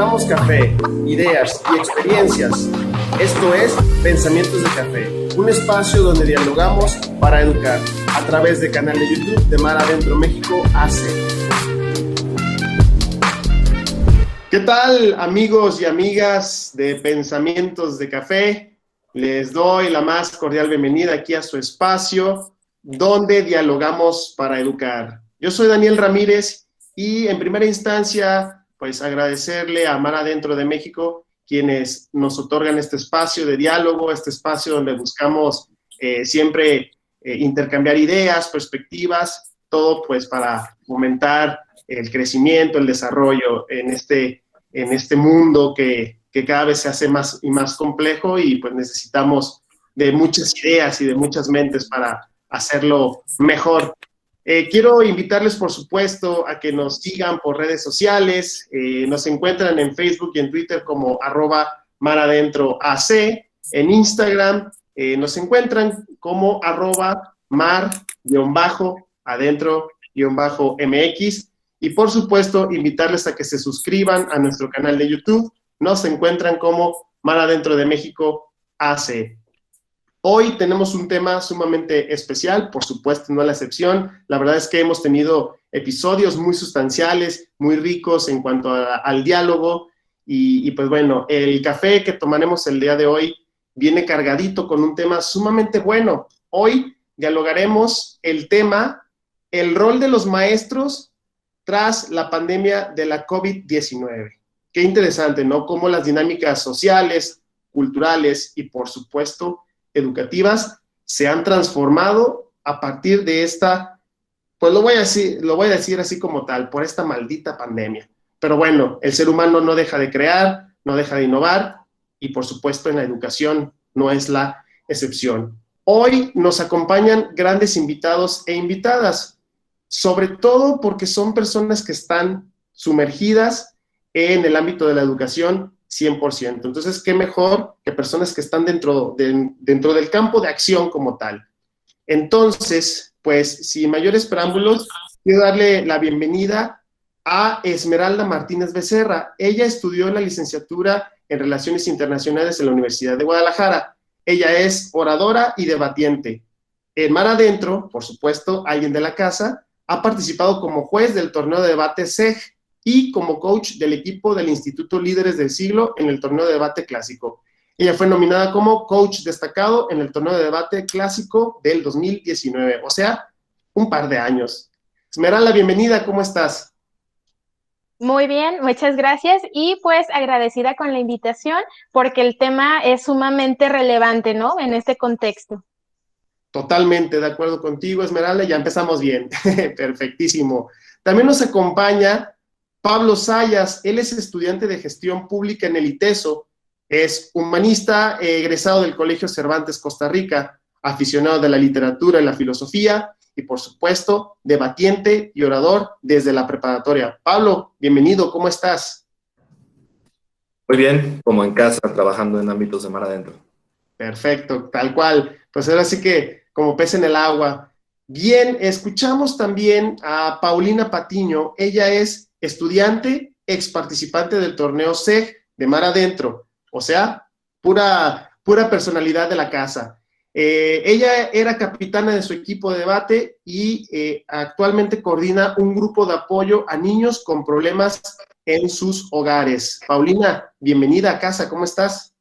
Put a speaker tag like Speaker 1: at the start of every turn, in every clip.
Speaker 1: Compartamos café, ideas y experiencias. Esto es Pensamientos de Café, un espacio donde dialogamos para educar a través del canal de YouTube de Mar Adentro México AC. ¿Qué tal, amigos y amigas de Pensamientos de Café? Les doy la más cordial bienvenida aquí a su espacio donde dialogamos para educar. Yo soy Daniel Ramírez y en primera instancia pues agradecerle a Mar Adentro de México, quienes nos otorgan este espacio de diálogo, este espacio donde buscamos siempre intercambiar ideas, perspectivas, todo pues para fomentar el crecimiento, el desarrollo en este mundo que cada vez se hace más y más complejo y pues necesitamos de muchas ideas y de muchas mentes para hacerlo mejor. Quiero invitarles, por supuesto, a que nos sigan por redes sociales. Nos encuentran en Facebook y en Twitter como @maradentroac. En Instagram nos encuentran como @mar_adentro_mx. Y, por supuesto, invitarles a que se suscriban a nuestro canal de YouTube. Nos encuentran como Mar Adentro de México AC. Hoy tenemos un tema sumamente especial, por supuesto, no la excepción. La verdad es que hemos tenido episodios muy sustanciales, muy ricos en cuanto al diálogo. Y pues bueno, el café que tomaremos el día de hoy viene cargadito con un tema sumamente bueno. Hoy dialogaremos el tema, el rol de los maestros tras la pandemia de la COVID-19. Qué interesante, ¿no? Cómo las dinámicas sociales, culturales y, por supuesto, educativas se han transformado a partir de esta, pues lo voy a decir así como tal, por esta maldita pandemia. Pero bueno, el ser humano no deja de crear, no deja de innovar y por supuesto en la educación no es la excepción. Hoy nos acompañan grandes invitados e invitadas, sobre todo porque son personas que están sumergidas en el ámbito de la educación 100%. Entonces, qué mejor que personas que están dentro del campo de acción como tal. Entonces, pues, sin mayores preámbulos, quiero darle la bienvenida a Esmeralda Martínez Becerra. Ella estudió la licenciatura en Relaciones Internacionales en la Universidad de Guadalajara. Ella es oradora y debatiente. En Mar Adentro, por supuesto, alguien de la casa, ha participado como juez del torneo de debate SEG y como coach del equipo del Instituto Líderes del Siglo en el torneo de debate clásico. Ella fue nominada como coach destacado en el torneo de debate clásico del 2019, o sea, un par de años. Esmeralda, bienvenida, ¿cómo estás?
Speaker 2: Muy bien, muchas gracias y pues agradecida con la invitación porque el tema es sumamente relevante, ¿no? En este contexto.
Speaker 1: Totalmente de acuerdo contigo, Esmeralda, ya empezamos bien. Perfectísimo. También nos acompaña Pablo Sayas. Él es estudiante de gestión pública en el ITESO, es humanista egresado del Colegio Cervantes Costa Rica, aficionado de la literatura y la filosofía y, por supuesto, debatiente y orador desde la preparatoria. Pablo, bienvenido, ¿cómo estás?
Speaker 3: Muy bien, como en casa, trabajando en ámbitos de mar adentro.
Speaker 1: Perfecto, tal cual. Pues ahora sí que como pez en el agua. Bien, escuchamos también a Paulina Patiño. Ella es estudiante, ex participante del torneo SEG de Mar Adentro. O sea, pura personalidad de la casa. Ella era capitana de su equipo de debate y actualmente coordina un grupo de apoyo a niños con problemas en sus hogares. Paulina, bienvenida a casa, ¿cómo estás?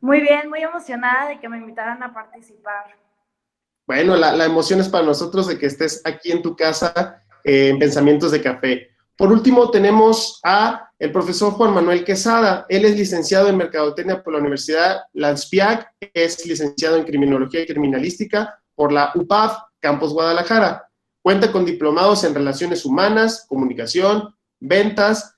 Speaker 4: Muy bien, muy emocionada de que me invitaran a participar.
Speaker 1: Bueno, la emoción es para nosotros de que estés aquí en tu casa en Pensamientos de Café. Por último, tenemos a el profesor Juan Manuel Quesada. Él es licenciado en Mercadotecnia por la Universidad Lanspiac, es licenciado en Criminología y Criminalística por la UPAV, Campus Guadalajara. Cuenta con diplomados en Relaciones Humanas, Comunicación, Ventas,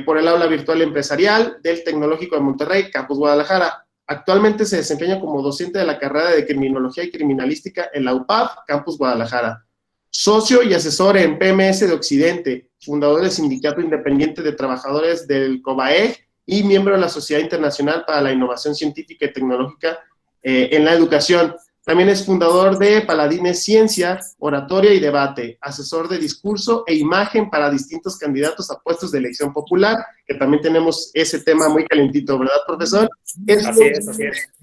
Speaker 1: por el Aula Virtual Empresarial del Tecnológico de Monterrey, Campus Guadalajara. Actualmente se desempeña como docente de la carrera de Criminología y Criminalística en la UPAV, Campus Guadalajara. Socio y asesor en PMS de Occidente, fundador del Sindicato Independiente de Trabajadores del COBAEG y miembro de la Sociedad Internacional para la Innovación Científica y Tecnológica en la Educación. También es fundador de Paladines Ciencia, Oratoria y Debate, asesor de discurso e imagen para distintos candidatos a puestos de elección popular, que también tenemos ese tema muy calentito, ¿verdad, profesor?
Speaker 5: Así es.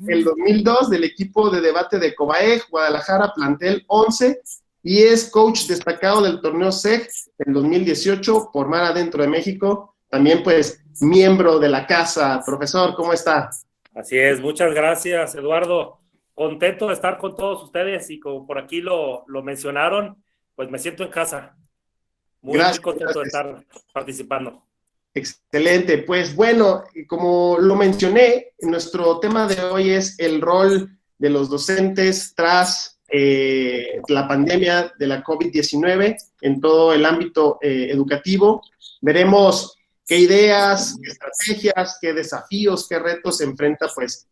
Speaker 1: El 2002 del equipo de debate de Cobaeg, Guadalajara, plantel 11, y es coach destacado del torneo SEG en 2018 por Mar Adentro de México. También, pues, miembro de la casa. Profesor, ¿cómo está?
Speaker 5: Así es, muchas gracias, Eduardo. Contento de estar con todos ustedes y como por aquí lo mencionaron, pues me siento en casa. Muy contento de estar participando.
Speaker 1: Excelente, pues bueno, como lo mencioné, nuestro tema de hoy es el rol de los docentes tras la pandemia de la COVID-19 en todo el ámbito educativo. Veremos qué ideas, qué estrategias, qué desafíos, qué retos se enfrenta pues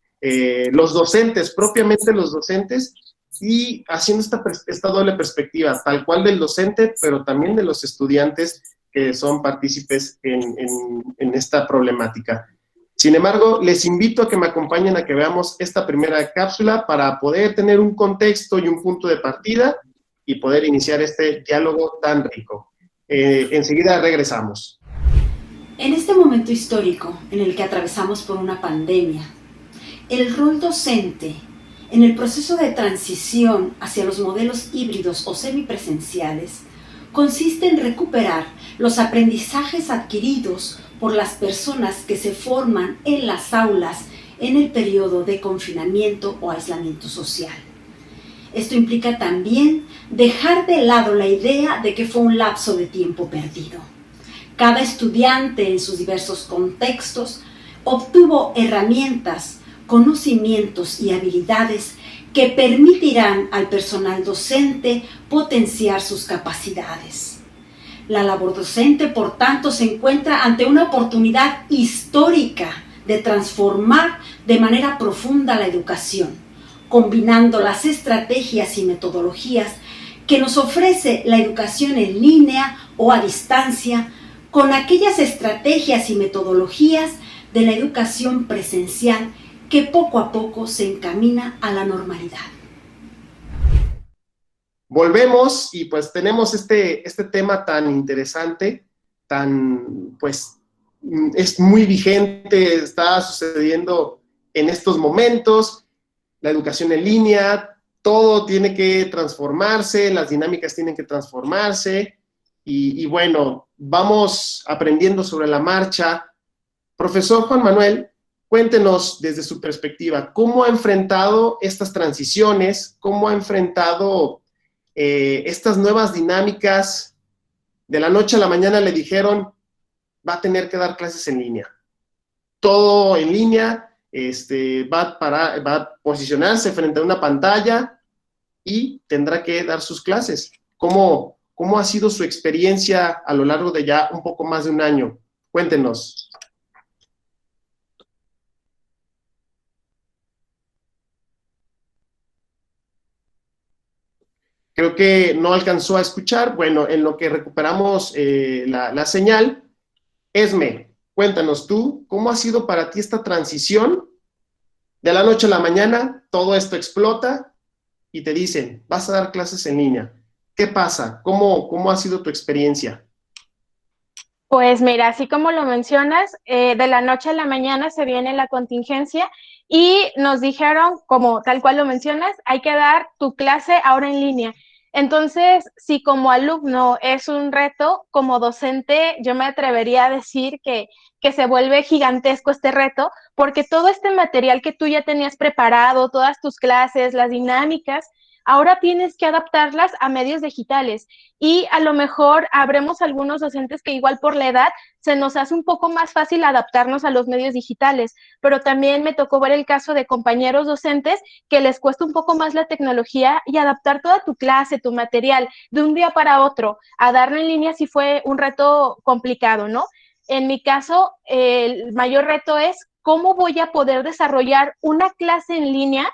Speaker 1: los docentes, propiamente los docentes, y haciendo esta doble perspectiva, tal cual del docente, pero también de los estudiantes que son partícipes en esta problemática. Sin embargo, les invito a que me acompañen a que veamos esta primera cápsula para poder tener un contexto y un punto de partida y poder iniciar este diálogo tan rico. Enseguida regresamos.
Speaker 6: En este momento histórico en el que atravesamos por una pandemia, el rol docente en el proceso de transición hacia los modelos híbridos o semipresenciales consiste en recuperar los aprendizajes adquiridos por las personas que se forman en las aulas en el periodo de confinamiento o aislamiento social. Esto implica también dejar de lado la idea de que fue un lapso de tiempo perdido. Cada estudiante en sus diversos contextos obtuvo herramientas, conocimientos y habilidades que permitirán al personal docente potenciar sus capacidades. La labor docente, por tanto, se encuentra ante una oportunidad histórica de transformar de manera profunda la educación, combinando las estrategias y metodologías que nos ofrece la educación en línea o a distancia con aquellas estrategias y metodologías de la educación presencial que poco a poco se encamina a la normalidad.
Speaker 1: Volvemos y pues tenemos este tema tan interesante, pues es muy vigente, está sucediendo en estos momentos, la educación en línea, todo tiene que transformarse, las dinámicas tienen que transformarse y bueno, vamos aprendiendo sobre la marcha. Profesor Juan Manuel, cuéntenos desde su perspectiva, ¿cómo ha enfrentado estas transiciones? ¿Cómo ha enfrentado estas nuevas dinámicas? De la noche a la mañana le dijeron, va a tener que dar clases en línea. Todo en línea, va a posicionarse frente a una pantalla y tendrá que dar sus clases. ¿Cómo ha sido su experiencia a lo largo de ya un poco más de un año? Cuéntenos. Creo que no alcanzó a escuchar. Bueno, en lo que recuperamos la señal, Esme, cuéntanos tú, ¿cómo ha sido para ti esta transición? De la noche a la mañana, todo esto explota y te dicen, vas a dar clases en línea. ¿Qué pasa? ¿Cómo ha sido tu experiencia?
Speaker 2: Pues mira, así como lo mencionas, de la noche a la mañana se viene la contingencia y nos dijeron, como tal cual lo mencionas, hay que dar tu clase ahora en línea. Entonces, si como alumno es un reto, como docente yo me atrevería a decir que se vuelve gigantesco este reto, porque todo este material que tú ya tenías preparado, todas tus clases, las dinámicas, ahora tienes que adaptarlas a medios digitales y a lo mejor habremos algunos docentes que igual por la edad se nos hace un poco más fácil adaptarnos a los medios digitales, pero también me tocó ver el caso de compañeros docentes que les cuesta un poco más la tecnología y adaptar toda tu clase, tu material de un día para otro a darlo en línea sí fue un reto complicado, ¿no? En mi caso, el mayor reto es cómo voy a poder desarrollar una clase en línea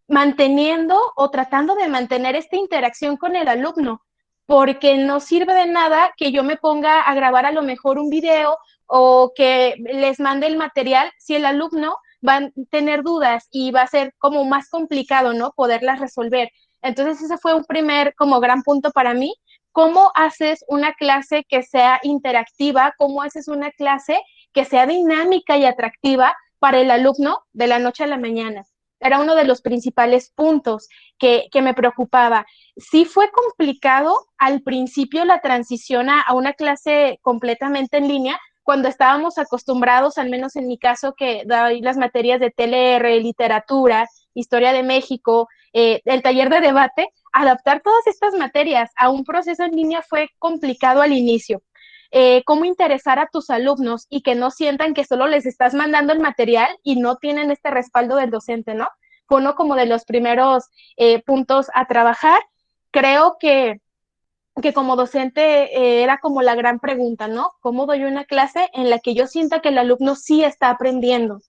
Speaker 2: manteniendo o tratando de mantener esta interacción con el alumno, porque no sirve de nada que yo me ponga a grabar a lo mejor un video o que les mande el material si el alumno van a tener dudas y va a ser como más complicado, ¿no? Poderlas resolver. Entonces ese fue un primer como gran punto para mí. ¿Cómo haces una clase que sea interactiva? ¿Cómo haces una clase que sea dinámica y atractiva para el alumno de la noche a la mañana? Era uno de los principales puntos que me preocupaba. Sí fue complicado al principio la transición a una clase completamente en línea, cuando estábamos acostumbrados, al menos en mi caso, que doy las materias de TLR, literatura, historia de México, el taller de debate, adaptar todas estas materias a un proceso en línea fue complicado al inicio. Cómo interesar a tus alumnos y que no sientan que solo les estás mandando el material y no tienen este respaldo del docente, ¿no? Fue uno como de los primeros puntos a trabajar. Creo que como docente era como la gran pregunta, ¿no? ¿Cómo doy una clase en la que yo sienta que el alumno sí está aprendiendo?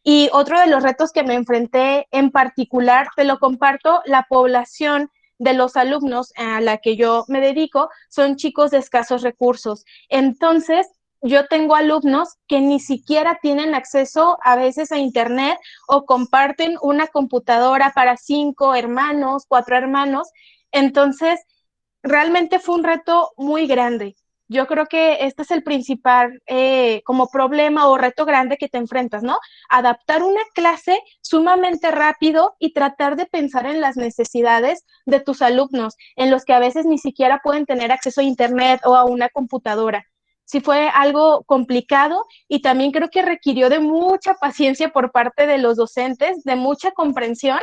Speaker 2: Y otro de los retos que me enfrenté en particular, te lo comparto, la población de los alumnos a la que yo me dedico son chicos de escasos recursos. Entonces, yo tengo alumnos que ni siquiera tienen acceso a veces a internet o comparten una computadora para 5 hermanos, 4 hermanos. Entonces, realmente fue un reto muy grande. Yo creo que este es el principal como problema o reto grande que te enfrentas, ¿no? Adaptar una clase sumamente rápido y tratar de pensar en las necesidades de tus alumnos, en los que a veces ni siquiera pueden tener acceso a internet o a una computadora. Sí fue algo complicado y también creo que requirió de mucha paciencia por parte de los docentes, de mucha comprensión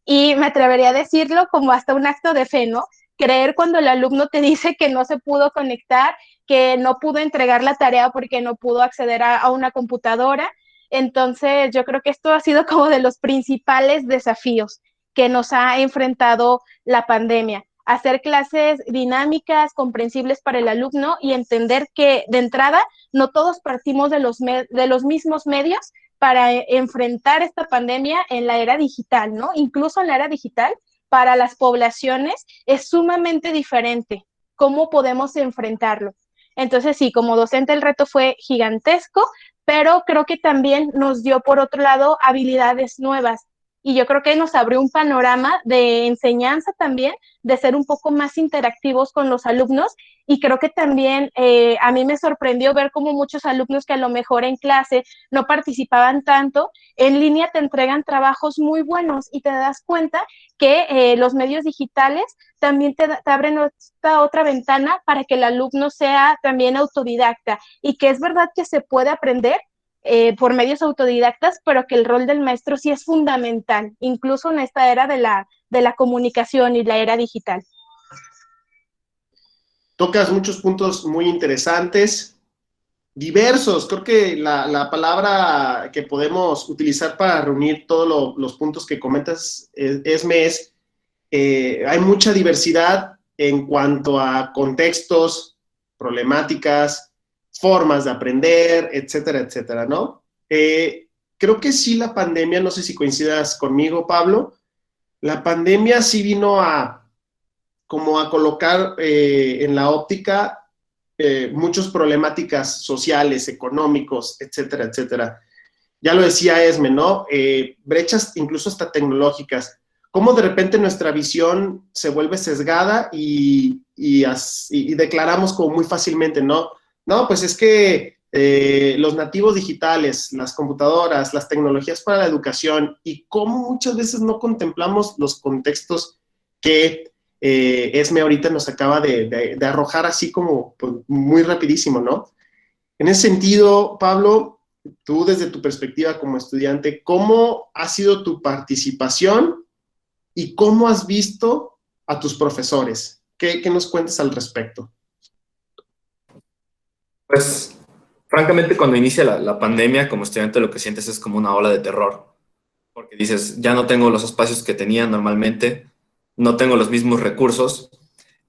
Speaker 2: y me atrevería a decirlo como hasta un acto de fe, ¿no? Creer cuando el alumno te dice que no se pudo conectar, que no pudo entregar la tarea porque no pudo acceder a una computadora. Entonces, yo creo que esto ha sido como de los principales desafíos que nos ha enfrentado la pandemia. Hacer clases dinámicas, comprensibles para el alumno y entender que de entrada no todos partimos de los mismos medios para enfrentar esta pandemia en la era digital, ¿no? Incluso en la era digital para las poblaciones es sumamente diferente. ¿Cómo podemos enfrentarlo? Entonces, sí, como docente el reto fue gigantesco, pero creo que también nos dio, por otro lado, habilidades nuevas. Y yo creo que nos abrió un panorama de enseñanza también, de ser un poco más interactivos con los alumnos. Y creo que también a mí me sorprendió ver cómo muchos alumnos que a lo mejor en clase no participaban tanto, en línea te entregan trabajos muy buenos y te das cuenta que los medios digitales también te abren esta otra ventana para que el alumno sea también autodidacta y que es verdad que se puede aprender por medios autodidactas, pero que el rol del maestro sí es fundamental, incluso en esta era de la comunicación y la era digital.
Speaker 1: Tocas muchos puntos muy interesantes, diversos. Creo que la palabra que podemos utilizar para reunir todos los puntos que comentas, Esme, es hay mucha diversidad en cuanto a contextos, problemáticas, formas de aprender, etcétera, etcétera, ¿no? Creo que sí la pandemia, no sé si coincidas conmigo, Pablo, la pandemia sí vino como a colocar en la óptica muchas problemáticas sociales, económicos, etcétera, etcétera. Ya lo decía Esme, ¿no? Brechas incluso hasta tecnológicas. Cómo de repente nuestra visión se vuelve sesgada y declaramos como muy fácilmente, ¿no? No, pues es que los nativos digitales, las computadoras, las tecnologías para la educación y cómo muchas veces no contemplamos los contextos que Esme ahorita nos acaba de arrojar así como pues, muy rapidísimo, ¿no? En ese sentido, Pablo, tú desde tu perspectiva como estudiante, ¿cómo ha sido tu participación y cómo has visto a tus profesores? ¿Qué nos cuentas al respecto?
Speaker 3: Pues, francamente, cuando inicia la pandemia, como estudiante lo que sientes es como una ola de terror, porque dices, ya no tengo los espacios que tenía normalmente, no tengo los mismos recursos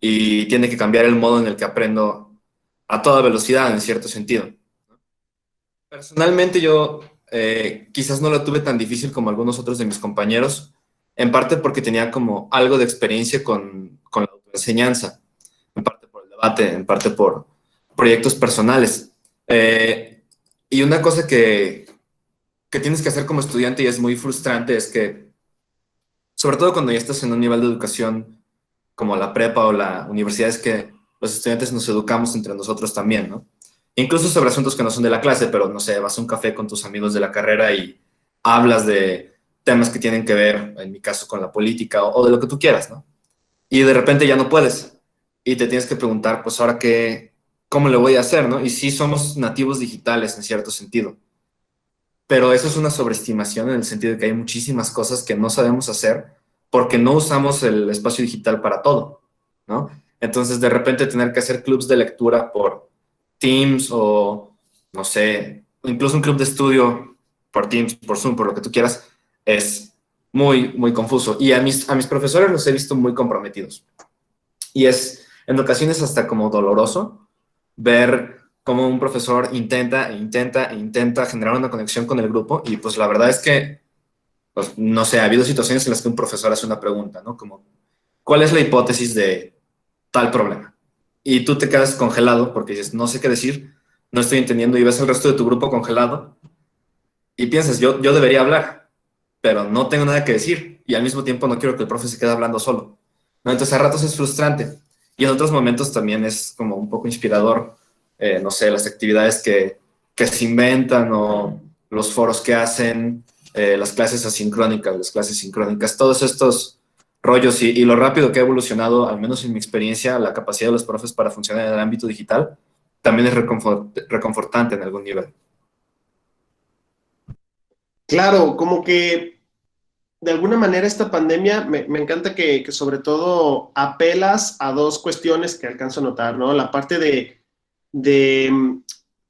Speaker 3: y tiene que cambiar el modo en el que aprendo a toda velocidad, en cierto sentido. Personalmente yo quizás no lo tuve tan difícil como algunos otros de mis compañeros, en parte porque tenía como algo de experiencia con la autoenseñanza, en parte por el debate, en parte por proyectos personales. Y una cosa que que tienes que hacer como estudiante y es muy frustrante es que, sobre todo cuando ya estás en un nivel de educación como la prepa o la universidad, es que los estudiantes nos educamos entre nosotros también, ¿no? Incluso sobre asuntos que no son de la clase, pero no sé, vas a un café con tus amigos de la carrera y hablas de temas que tienen que ver, en mi caso, con la política o de lo que tú quieras, ¿no? Y de repente ya no puedes. Y te tienes que preguntar, pues ahora qué, cómo le voy a hacer, ¿no? Y sí somos nativos digitales en cierto sentido, pero eso es una sobreestimación en el sentido de que hay muchísimas cosas que no sabemos hacer porque no usamos el espacio digital para todo, ¿no? Entonces, de repente tener que hacer clubs de lectura por Teams o, no sé, incluso un club de estudio por Teams, por Zoom, por lo que tú quieras, es muy, muy confuso. Y a mis profesores los he visto muy comprometidos. Y es en ocasiones hasta como doloroso ver cómo un profesor intenta generar una conexión con el grupo y pues la verdad es que, pues, no sé, ha habido situaciones en las que un profesor hace una pregunta, ¿no? Como, ¿cuál es la hipótesis de tal problema? Y tú te quedas congelado porque dices, no sé qué decir, no estoy entendiendo y ves al resto de tu grupo congelado y piensas, yo debería hablar, pero no tengo nada que decir y al mismo tiempo no quiero que el profe se quede hablando solo, ¿no? Entonces a ratos es frustrante y en otros momentos también es como un poco inspirador, no sé, las actividades que se inventan o los foros que hacen, las clases asincrónicas, las clases sincrónicas, todos estos rollos y lo rápido que ha evolucionado, al menos en mi experiencia, la capacidad de los profes para funcionar en el ámbito digital, también es reconfortante en algún nivel.
Speaker 1: Claro, como que de alguna manera esta pandemia, me encanta que sobre todo apelas a dos cuestiones que alcanzo a notar, ¿no? La parte de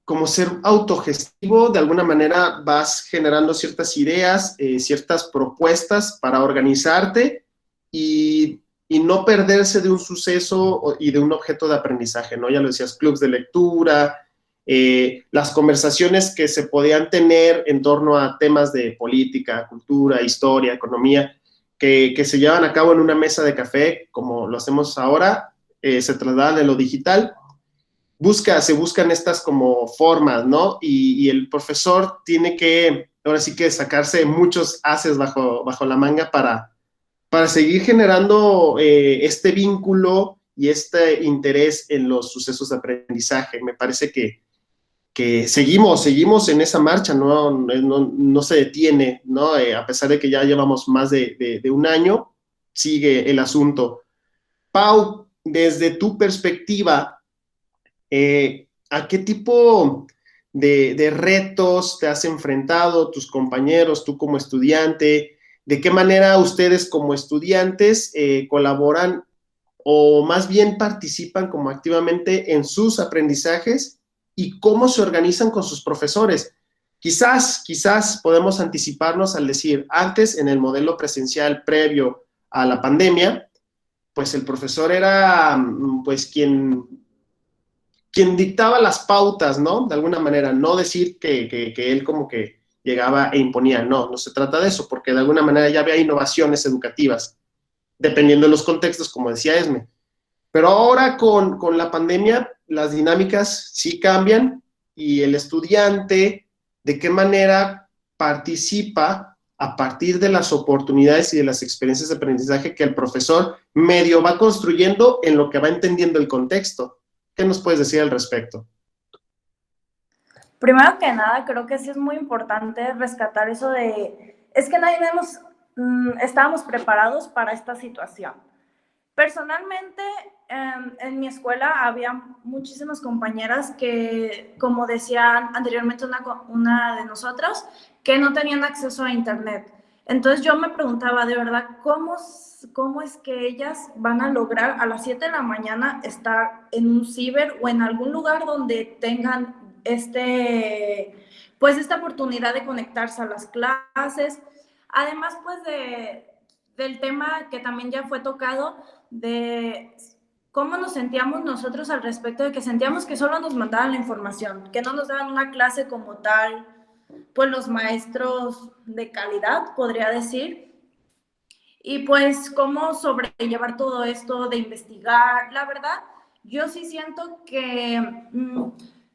Speaker 1: como ser autogestivo, de alguna manera vas generando ciertas ideas, ciertas propuestas para organizarte y no perderse de un suceso y de un objeto de aprendizaje, ¿no? Ya lo decías, clubs de lectura, las conversaciones que se podían tener en torno a temas de política, cultura, historia, economía, que se llevan a cabo en una mesa de café, como lo hacemos ahora, se trasladan de lo digital. Se buscan estas como formas, ¿no? Y el profesor tiene que, ahora sí que sacarse muchos haces bajo la manga para seguir generando este vínculo y este interés en los sucesos de aprendizaje. Me parece que seguimos en esa marcha, no se detiene, ¿no? A pesar de que ya llevamos más de un año, sigue el asunto. Pau, desde tu perspectiva, ¿a qué tipo de retos te has enfrentado, tus compañeros, tú como estudiante? ¿De qué manera ustedes como estudiantes colaboran o más bien participan como activamente en sus aprendizajes y cómo se organizan con sus profesores? Quizás podemos anticiparnos al decir, antes en el modelo presencial previo a la pandemia, pues el profesor era pues quien dictaba las pautas, ¿no? De alguna manera, no decir que él como que llegaba e imponía, no se trata de eso, porque de alguna manera ya había innovaciones educativas, dependiendo de los contextos, como decía Esme. Pero ahora con la pandemia, las dinámicas sí cambian y el estudiante, ¿de qué manera participa a partir de las oportunidades y de las experiencias de aprendizaje que el profesor medio va construyendo en lo que va entendiendo el contexto? ¿Qué nos puedes decir al respecto?
Speaker 4: Primero que nada, creo que sí es muy importante rescatar eso es que nadie estábamos preparados para esta situación. Personalmente, en mi escuela había muchísimas compañeras que, como decía anteriormente una de nosotras, que no tenían acceso a internet. Entonces yo me preguntaba, de verdad, ¿cómo es que ellas van a lograr a las 7 de la mañana estar en un ciber o en algún lugar donde tengan pues esta oportunidad de conectarse a las clases? Además, pues del tema que también ya fue tocado, de cómo nos sentíamos nosotros al respecto, de que sentíamos que solo nos mandaban la información, que no nos daban una clase como tal, pues los maestros de calidad, podría decir. Y pues cómo sobrellevar todo esto de investigar. La verdad, yo sí siento que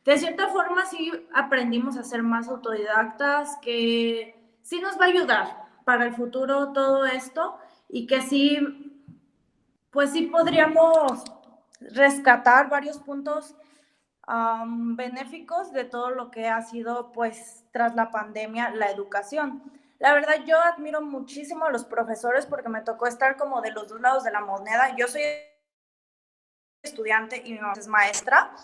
Speaker 4: de cierta forma sí aprendimos a ser más autodidactas, que sí nos va a ayudar para el futuro todo esto y que sí, pues sí podríamos rescatar varios puntos benéficos de todo lo que ha sido, pues, tras la pandemia, la educación. La verdad, yo admiro muchísimo a los profesores porque me tocó estar como de los dos lados de la moneda. Yo soy estudiante y mi mamá es maestra,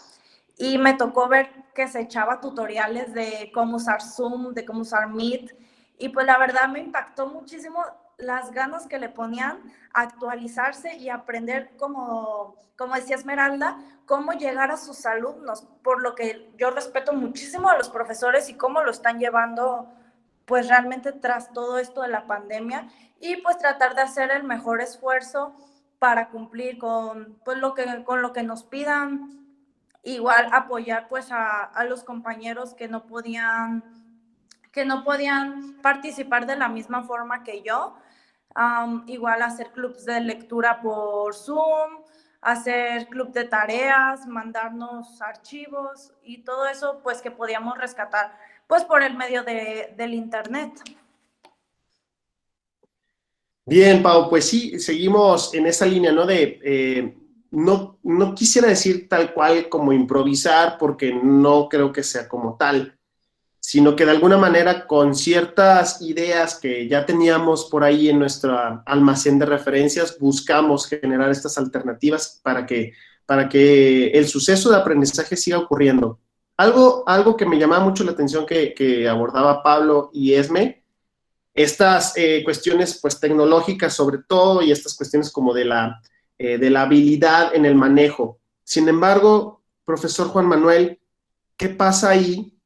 Speaker 4: y me tocó ver que se echaba tutoriales de cómo usar Zoom, de cómo usar Meet, y pues la verdad me impactó muchísimo las ganas que le ponían a actualizarse y aprender, como decía Esmeralda, cómo llegar a sus alumnos, por lo que yo respeto muchísimo a los profesores y cómo lo están llevando pues realmente tras todo esto de la pandemia, y pues tratar de hacer el mejor esfuerzo para cumplir con, pues, con lo que nos pidan. Igual apoyar pues a los compañeros que no podían participar de la misma forma que yo. Igual hacer clubs de lectura por Zoom, hacer club de tareas, mandarnos archivos y todo eso pues que podíamos rescatar pues por el medio del internet.
Speaker 1: Bien, Pau, pues sí, seguimos en esa línea, ¿no? No quisiera decir tal cual como improvisar, porque no creo que sea como tal, sino que de alguna manera con ciertas ideas que ya teníamos por ahí en nuestro almacén de referencias, buscamos generar estas alternativas para que el suceso de aprendizaje siga ocurriendo. Algo que me llamaba mucho la atención que abordaba Pablo y Esme, estas cuestiones pues tecnológicas sobre todo, y estas cuestiones como de la habilidad en el manejo. Sin embargo, profesor Juan Manuel, ¿qué pasa ahí?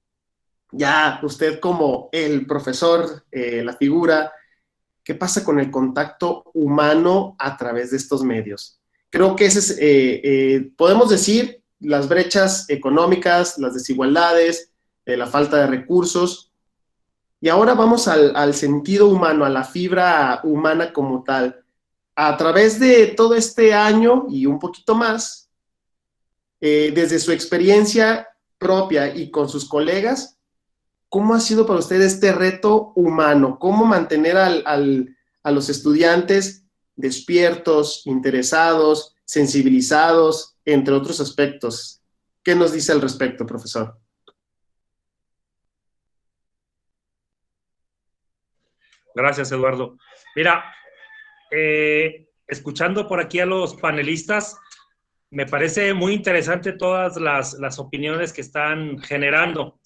Speaker 1: Ya usted como el profesor, la figura, ¿qué pasa con el contacto humano a través de estos medios? Creo que ese es, podemos decir, las brechas económicas, las desigualdades, la falta de recursos. Y ahora vamos al sentido humano, a la fibra humana como tal. A través de todo este año y un poquito más, desde su experiencia propia y con sus colegas, ¿cómo ha sido para usted este reto humano? ¿Cómo mantener a los estudiantes despiertos, interesados, sensibilizados, entre otros aspectos? ¿Qué nos dice al respecto, profesor?
Speaker 5: Gracias, Eduardo. Mira, escuchando por aquí a los panelistas, me parece muy interesante todas las opiniones que están generando.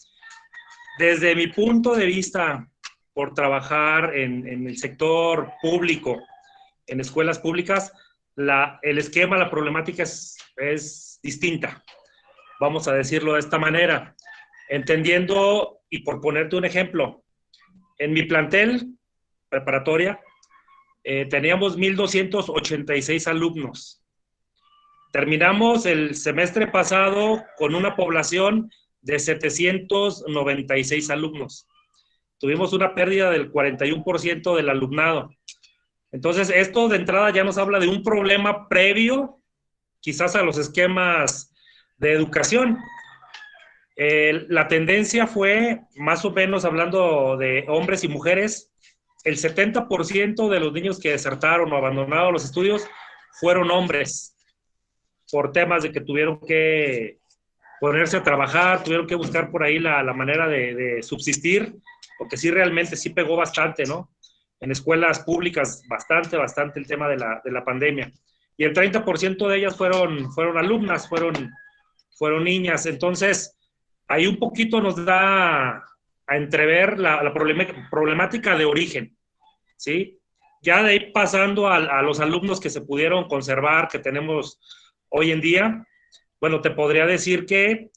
Speaker 5: Desde mi punto de vista, por trabajar en el sector público, en escuelas públicas, el esquema, la problemática es distinta. Vamos a decirlo de esta manera. Entendiendo, y por ponerte un ejemplo, en mi plantel preparatoria, teníamos 1,286 alumnos. Terminamos el semestre pasado con una población de 796 alumnos. Tuvimos una pérdida del 41% del alumnado. Entonces, esto de entrada ya nos habla de un problema previo, quizás a los esquemas de educación. La tendencia fue, más o menos hablando de hombres y mujeres, el 70% de los niños que desertaron o abandonaron los estudios fueron hombres, por temas de que tuvieron que ponerse a trabajar, tuvieron que buscar por ahí la manera de subsistir, porque sí, realmente sí pegó bastante, ¿no? En escuelas públicas, bastante el tema de la pandemia. Y el 30% de ellas fueron alumnas, fueron niñas. Entonces, ahí un poquito nos da a entrever la problemática de origen, ¿sí? Ya de ahí pasando a los alumnos que se pudieron conservar, que tenemos hoy en día, bueno, te podría decir que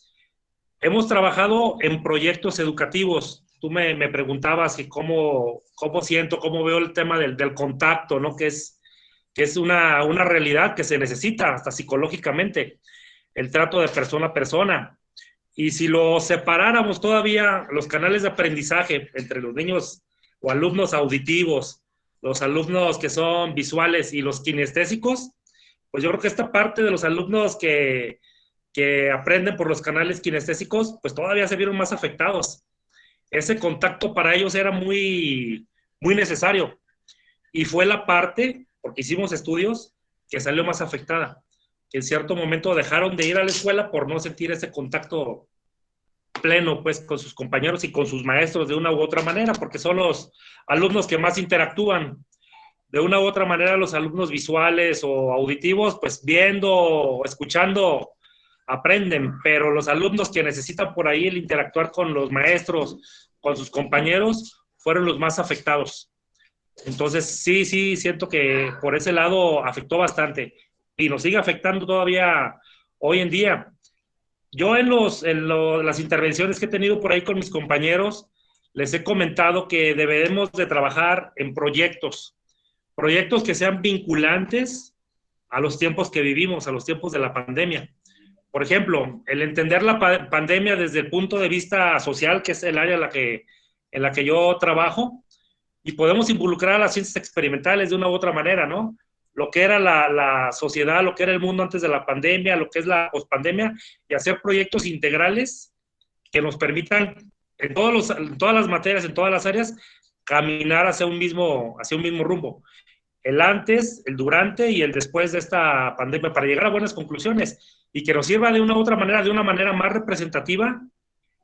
Speaker 5: hemos trabajado en proyectos educativos. Tú me preguntabas que cómo siento, cómo veo el tema del contacto, ¿no? Que es una realidad que se necesita hasta psicológicamente, el trato de persona a persona. Y si lo separáramos todavía, los canales de aprendizaje entre los niños o alumnos auditivos, los alumnos que son visuales y los kinestésicos, pues yo creo que esta parte de los alumnos que que aprenden por los canales kinestésicos, pues todavía se vieron más afectados. Ese contacto para ellos era muy, muy necesario. Y fue la parte, porque hicimos estudios, que salió más afectada. Que en cierto momento dejaron de ir a la escuela por no sentir ese contacto pleno, pues, con sus compañeros y con sus maestros de una u otra manera, porque son los alumnos que más interactúan. De una u otra manera, los alumnos visuales o auditivos, pues viendo o escuchando, aprenden, pero los alumnos que necesitan por ahí el interactuar con los maestros, con sus compañeros, fueron los más afectados. Entonces, sí, siento que por ese lado afectó bastante y nos sigue afectando todavía hoy en día. Yo en las intervenciones que he tenido por ahí con mis compañeros, les he comentado que debemos de trabajar en proyectos que sean vinculantes a los tiempos que vivimos, a los tiempos de la pandemia. Por ejemplo, el entender la pandemia desde el punto de vista social, que es el área en la que yo trabajo, y podemos involucrar a las ciencias experimentales de una u otra manera, ¿no? Lo que era la sociedad, lo que era el mundo antes de la pandemia, lo que es la pospandemia, y hacer proyectos integrales que nos permitan, en todas las materias, en todas las áreas, caminar hacia un mismo rumbo. El antes, el durante y el después de esta pandemia, para llegar a buenas conclusiones y que nos sirva de una u otra manera, de una manera más representativa,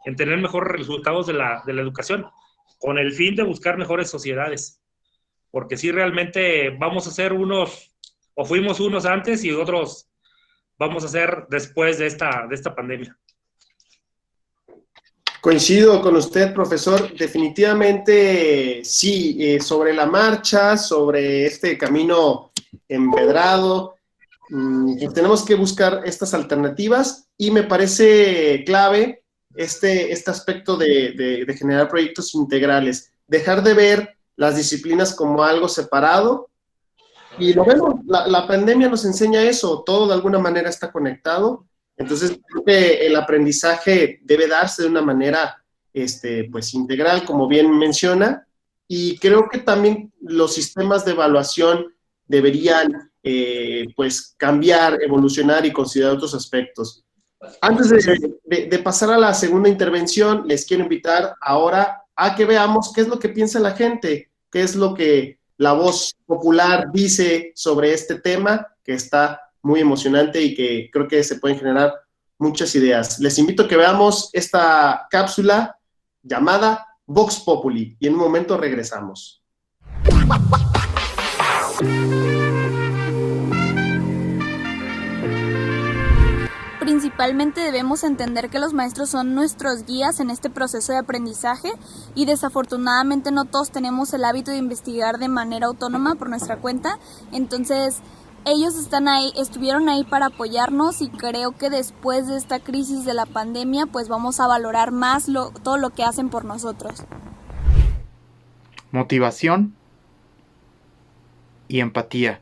Speaker 5: en tener mejores resultados de la educación, con el fin de buscar mejores sociedades. Porque sí, realmente vamos a ser unos, o fuimos unos antes y otros vamos a ser después de esta pandemia.
Speaker 1: Coincido con usted, profesor. Definitivamente sí, sobre la marcha, sobre este camino empedrado, tenemos que buscar estas alternativas y me parece clave este aspecto de generar proyectos integrales, dejar de ver las disciplinas como algo separado. Y lo vemos, la pandemia nos enseña eso, todo de alguna manera está conectado. Entonces, creo que el aprendizaje debe darse de una manera pues, integral, como bien menciona, y creo que también los sistemas de evaluación deberían pues, cambiar, evolucionar y considerar otros aspectos. Antes de pasar a la segunda intervención, les quiero invitar ahora a que veamos qué es lo que piensa la gente, qué es lo que la voz popular dice sobre este tema, que está muy emocionante y que creo que se pueden generar muchas ideas. Les invito a que veamos esta cápsula llamada Vox Populi y en un momento regresamos.
Speaker 7: Principalmente debemos entender que los maestros son nuestros guías en este proceso de aprendizaje y desafortunadamente no todos tenemos el hábito de investigar de manera autónoma por nuestra cuenta, entonces ellos estuvieron ahí para apoyarnos y creo que después de esta crisis de la pandemia pues vamos a valorar más todo lo que hacen por nosotros.
Speaker 8: Motivación y empatía,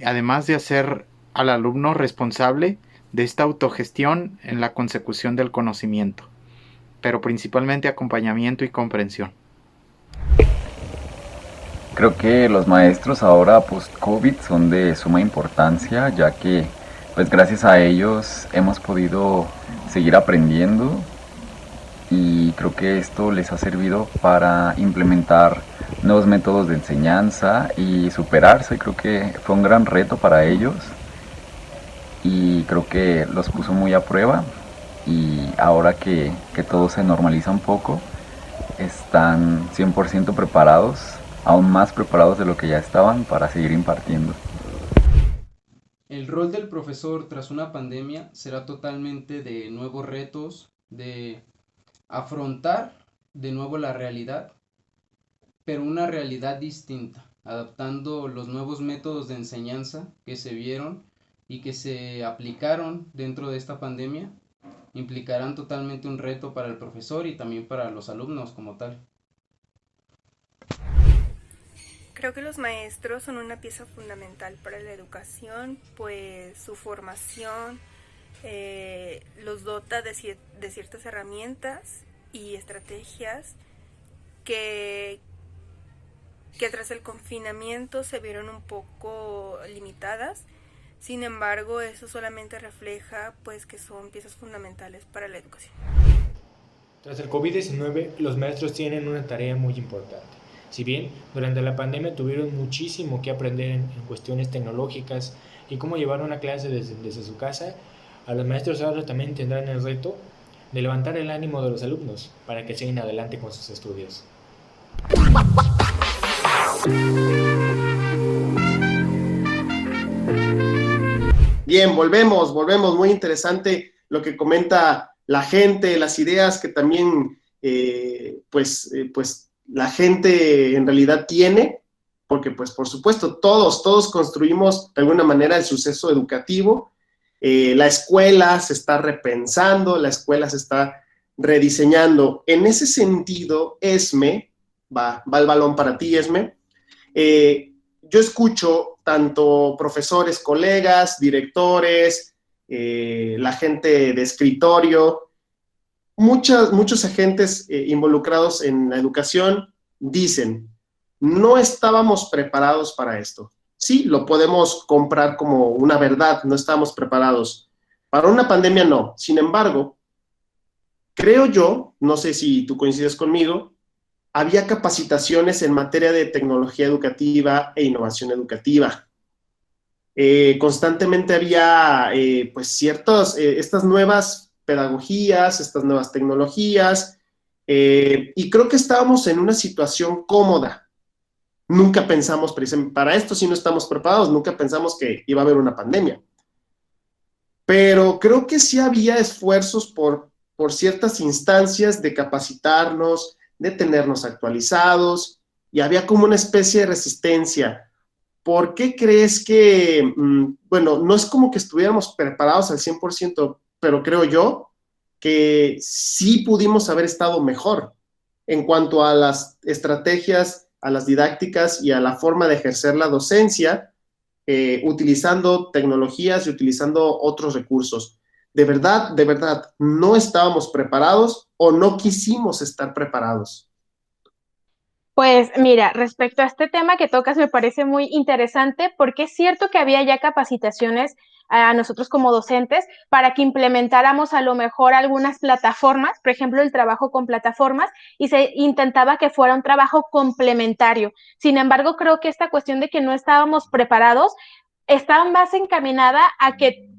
Speaker 8: además de hacer al alumno responsable de esta autogestión en la consecución del conocimiento, pero principalmente acompañamiento y comprensión.
Speaker 9: Creo que los maestros ahora post-COVID son de suma importancia, ya que pues gracias a ellos hemos podido seguir aprendiendo y creo que esto les ha servido para implementar nuevos métodos de enseñanza y superarse. Creo que fue un gran reto para ellos y creo que los puso muy a prueba y ahora que todo se normaliza un poco, están 100% preparados, aún más preparados de lo que ya estaban para seguir impartiendo.
Speaker 10: El rol del profesor tras una pandemia será totalmente de nuevos retos, de afrontar de nuevo la realidad, pero una realidad distinta, adaptando los nuevos métodos de enseñanza que se vieron y que se aplicaron dentro de esta pandemia, implicarán totalmente un reto para el profesor y también para los alumnos como tal.
Speaker 11: Creo que los maestros son una pieza fundamental para la educación, pues su formación los dota de ciertas herramientas y estrategias que tras el confinamiento se vieron un poco limitadas. Sin embargo, eso solamente refleja pues que son piezas fundamentales para la educación.
Speaker 12: Tras el COVID-19, los maestros tienen una tarea muy importante. Si bien durante la pandemia tuvieron muchísimo que aprender en cuestiones tecnológicas y cómo llevar una clase desde su casa, a los maestros ahora también tendrán el reto de levantar el ánimo de los alumnos para que sigan adelante con sus estudios.
Speaker 1: Bien, volvemos, muy interesante lo que comenta la gente, las ideas que también, pues la gente en realidad tiene, porque pues por supuesto todos construimos de alguna manera el suceso educativo. La escuela se está repensando, la escuela se está rediseñando. En ese sentido, Esme, va el balón para ti, Esme, yo escucho tanto profesores, colegas, directores, la gente de escritorio, muchos agentes involucrados en la educación dicen, no estábamos preparados para esto. Sí, lo podemos comprar como una verdad, no estábamos preparados. Para una pandemia no. Sin embargo, creo yo, no sé si tú coincides conmigo, había capacitaciones en materia de tecnología educativa e innovación educativa. Constantemente había pues ciertas, estas nuevas pedagogías, estas nuevas tecnologías, y creo que estábamos en una situación cómoda. Nunca pensamos, precisamente, para esto sí no estamos preparados, nunca pensamos que iba a haber una pandemia. Pero creo que sí había esfuerzos por ciertas instancias de capacitarnos, de tenernos actualizados, y había como una especie de resistencia. ¿Por qué crees que, bueno, no es como que estuviéramos preparados al 100%, pero creo yo que sí pudimos haber estado mejor en cuanto a las estrategias, a las didácticas y a la forma de ejercer la docencia, utilizando tecnologías y utilizando otros recursos? De verdad, ¿no estábamos preparados o no quisimos estar preparados?
Speaker 2: Pues mira, respecto a este tema que tocas me parece muy interesante porque es cierto que había ya capacitaciones a nosotros como docentes para que implementáramos a lo mejor algunas plataformas, por ejemplo, el trabajo con plataformas, y se intentaba que fuera un trabajo complementario. Sin embargo, creo que esta cuestión de que no estábamos preparados estaba más encaminada a que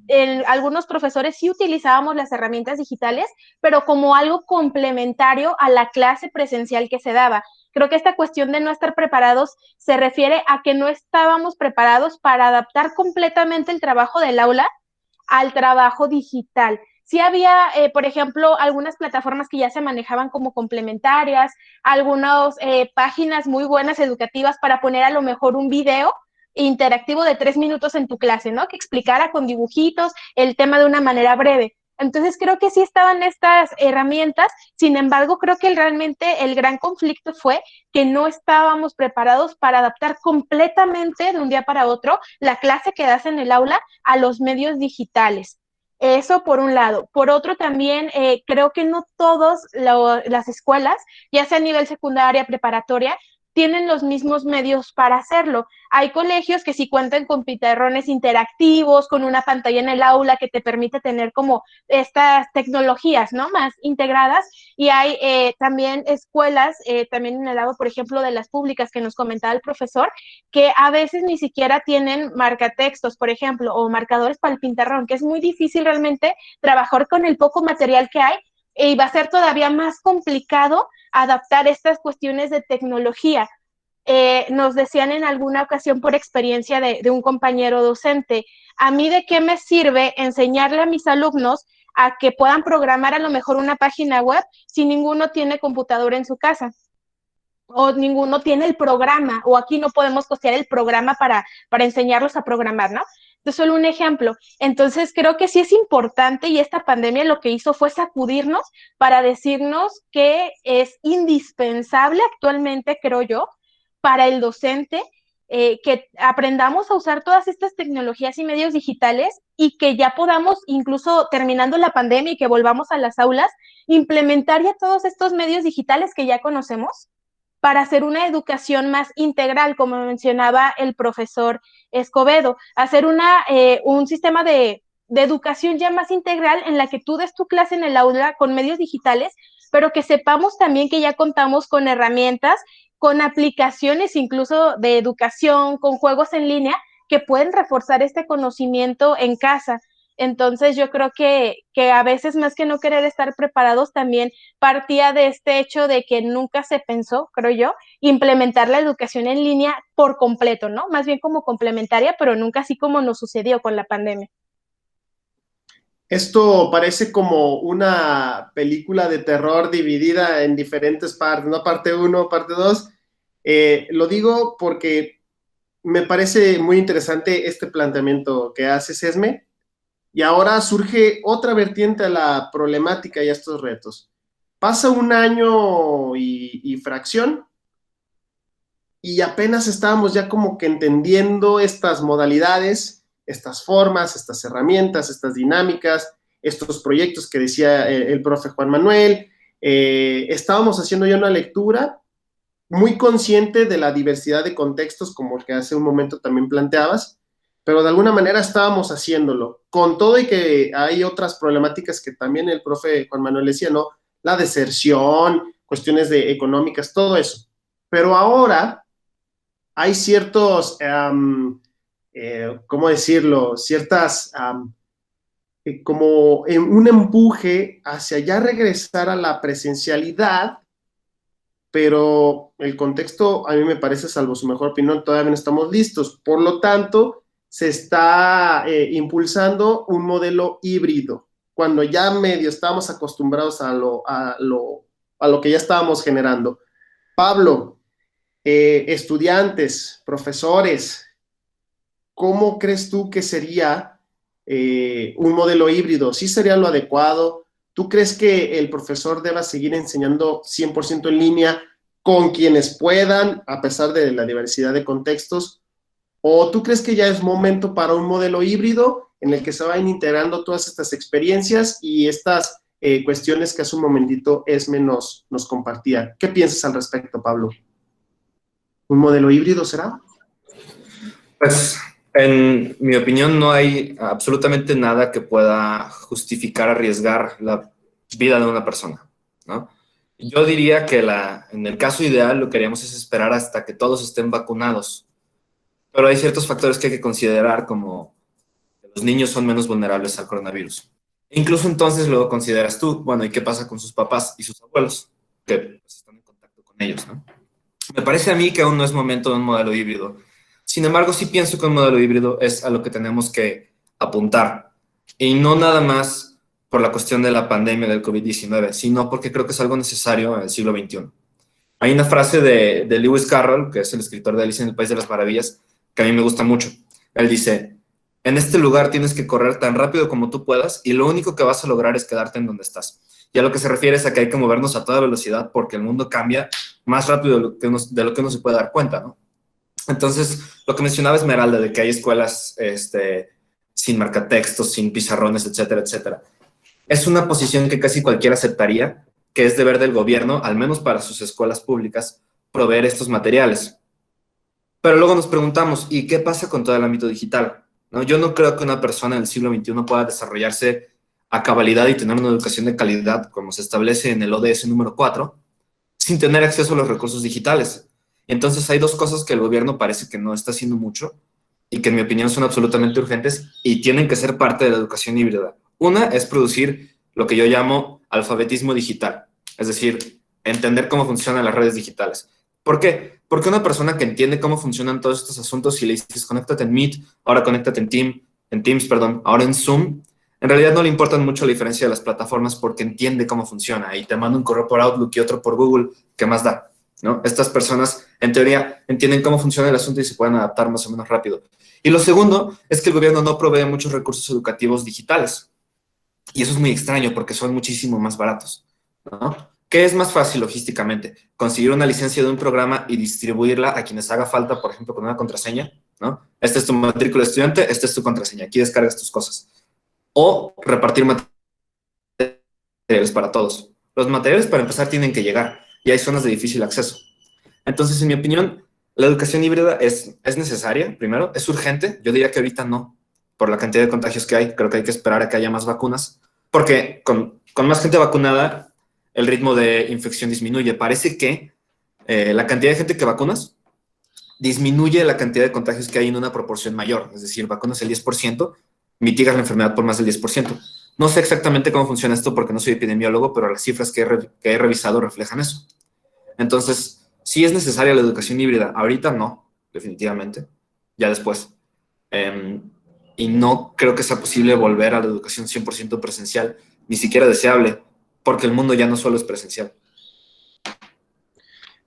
Speaker 2: algunos profesores sí utilizábamos las herramientas digitales, pero como algo complementario a la clase presencial que se daba. Creo que esta cuestión de no estar preparados se refiere a que no estábamos preparados para adaptar completamente el trabajo del aula al trabajo digital. Sí había, por ejemplo, algunas plataformas que ya se manejaban como complementarias, algunas páginas muy buenas educativas para poner a lo mejor un video interactivo de 3 minutos en tu clase, ¿no? Que explicara con dibujitos el tema de una manera breve. Entonces creo que sí estaban estas herramientas, sin embargo creo que realmente el gran conflicto fue que no estábamos preparados para adaptar completamente de un día para otro la clase que das en el aula a los medios digitales. Eso por un lado. Por otro también creo que no todas las escuelas, ya sea a nivel secundaria, preparatoria, tienen los mismos medios para hacerlo. Hay colegios que sí cuentan con pizarrones interactivos, con una pantalla en el aula que te permite tener como estas tecnologías, ¿no? Más integradas, y hay también escuelas, también en el lado, por ejemplo, de las públicas que nos comentaba el profesor, que a veces ni siquiera tienen marcatextos, por ejemplo, o marcadores para el pizarrón, que es muy difícil realmente trabajar con el poco material que hay, y va a ser todavía más complicado adaptar estas cuestiones de tecnología. Nos decían en alguna ocasión por experiencia de un compañero docente, ¿a mí de qué me sirve enseñarle a mis alumnos a que puedan programar a lo mejor una página web si ninguno tiene computadora en su casa? O ninguno tiene el programa, o aquí no podemos costear el programa para enseñarlos a programar, ¿no? Entonces, solo un ejemplo. Entonces, creo que sí es importante, y esta pandemia lo que hizo fue sacudirnos para decirnos que es indispensable actualmente, creo yo, para el docente, que aprendamos a usar todas estas tecnologías y medios digitales y que ya podamos, incluso terminando la pandemia y que volvamos a las aulas, implementar ya todos estos medios digitales que ya conocemos, para hacer una educación más integral, como mencionaba el profesor Escobedo, hacer un sistema de educación ya más integral en la que tú des tu clase en el aula con medios digitales, pero que sepamos también que ya contamos con herramientas, con aplicaciones incluso de educación, con juegos en línea que pueden reforzar este conocimiento en casa. Entonces yo creo que a veces más que no querer estar preparados también partía de este hecho de que nunca se pensó, creo yo, implementar la educación en línea por completo, ¿no? Más bien como complementaria, pero nunca así como nos sucedió con la pandemia.
Speaker 1: Esto parece como una película de terror dividida en diferentes partes, ¿no? Parte 1, parte 2. Lo digo porque me parece muy interesante este planteamiento que haces, Esme. Y ahora surge otra vertiente a la problemática y a estos retos. Pasa un año y fracción, y apenas estábamos ya como que entendiendo estas modalidades, estas formas, estas herramientas, estas dinámicas, estos proyectos que decía el profe Juan Manuel. Estábamos haciendo ya una lectura muy consciente de la diversidad de contextos, como el que hace un momento también planteabas, pero de alguna manera estábamos haciéndolo, con todo y que hay otras problemáticas que también el profe Juan Manuel decía, ¿no? La deserción, cuestiones económicas, todo eso. Pero ahora hay ciertos, ¿cómo decirlo? Ciertas, como un empuje hacia ya regresar a la presencialidad, pero el contexto a mí me parece, salvo su mejor opinión, todavía no estamos listos. Por lo tanto, se está impulsando un modelo híbrido, cuando ya medio estábamos acostumbrados a lo que ya estábamos generando. Pablo, estudiantes, profesores, ¿cómo crees tú que sería un modelo híbrido? ¿Sí sería lo adecuado? ¿Tú crees que el profesor deba seguir enseñando 100% en línea con quienes puedan, a pesar de la diversidad de contextos? ¿O tú crees que ya es momento para un modelo híbrido en el que se vayan integrando todas estas experiencias y estas cuestiones que hace un momentito Esme nos compartía? ¿Qué piensas al respecto, Pablo? ¿Un modelo híbrido será?
Speaker 3: Pues, en mi opinión, no hay absolutamente nada que pueda justificar arriesgar la vida de una persona, ¿no? Yo diría que en el caso ideal lo que haríamos es esperar hasta que todos estén vacunados. Pero hay ciertos factores que hay que considerar, como que los niños son menos vulnerables al coronavirus. Incluso entonces luego consideras tú, bueno, ¿y qué pasa con sus papás y sus abuelos? Que pues, están en contacto con ellos, ¿no? Me parece a mí que aún no es momento de un modelo híbrido. Sin embargo, sí pienso que un modelo híbrido es a lo que tenemos que apuntar. Y no nada más por la cuestión de la pandemia del COVID-19, sino porque creo que es algo necesario en el siglo XXI. Hay una frase de Lewis Carroll, que es el escritor de Alicia en el País de las Maravillas, que a mí me gusta mucho. Él dice, en este lugar tienes que correr tan rápido como tú puedas y lo único que vas a lograr es quedarte en donde estás. Y a lo que se refiere es a que hay que movernos a toda velocidad porque el mundo cambia más rápido de lo que uno se puede dar cuenta, ¿no? Entonces, lo que mencionaba Esmeralda, de que hay escuelas sin marcatextos, sin pizarrones, etcétera, etcétera, es una posición que casi cualquiera aceptaría, que es deber del gobierno, al menos para sus escuelas públicas, proveer estos materiales. Pero luego nos preguntamos, ¿y qué pasa con todo el ámbito digital? ¿No? Yo no creo que una persona en el siglo XXI pueda desarrollarse a cabalidad y tener una educación de calidad, como se establece en el ODS número 4, sin tener acceso a los recursos digitales. Entonces hay dos cosas que el gobierno parece que no está haciendo mucho y que en mi opinión son absolutamente urgentes y tienen que ser parte de la educación híbrida. Una es producir lo que yo llamo alfabetismo digital, es decir, entender cómo funcionan las redes digitales. ¿Por qué? Porque una persona que entiende cómo funcionan todos estos asuntos, si le dices conéctate en Meet, ahora conéctate en Teams, ahora en Zoom, en realidad no le importa mucho la diferencia de las plataformas porque entiende cómo funciona y te manda un correo por Outlook y otro por Google, ¿qué más da? ¿No? Estas personas, en teoría, entienden cómo funciona el asunto y se pueden adaptar más o menos rápido. Y lo segundo es que el gobierno no provee muchos recursos educativos digitales. Y eso es muy extraño porque son muchísimo más baratos, ¿no? ¿Qué es más fácil logísticamente? Conseguir una licencia de un programa y distribuirla a quienes haga falta, por ejemplo, con una contraseña, ¿no? Esta es tu matrícula de estudiante, esta es tu contraseña, aquí descargas tus cosas. O repartir materiales para todos. Los materiales, para empezar, tienen que llegar y hay zonas de difícil acceso. Entonces, en mi opinión, la educación híbrida es necesaria, primero, es urgente. Yo diría que ahorita no, por la cantidad de contagios que hay. Creo que hay que esperar a que haya más vacunas, porque con más gente vacunada, el ritmo de infección disminuye. Parece que la cantidad de gente que vacunas disminuye la cantidad de contagios que hay en una proporción mayor. Es decir, vacunas el 10%, mitigas la enfermedad por más del 10%. No sé exactamente cómo funciona esto porque no soy epidemiólogo, pero las cifras que he revisado reflejan eso. Entonces, sí es necesaria la educación híbrida. Ahorita no, definitivamente. Ya después. Y no creo que sea posible volver a la educación 100% presencial, ni siquiera deseable, porque el mundo ya no solo es presencial.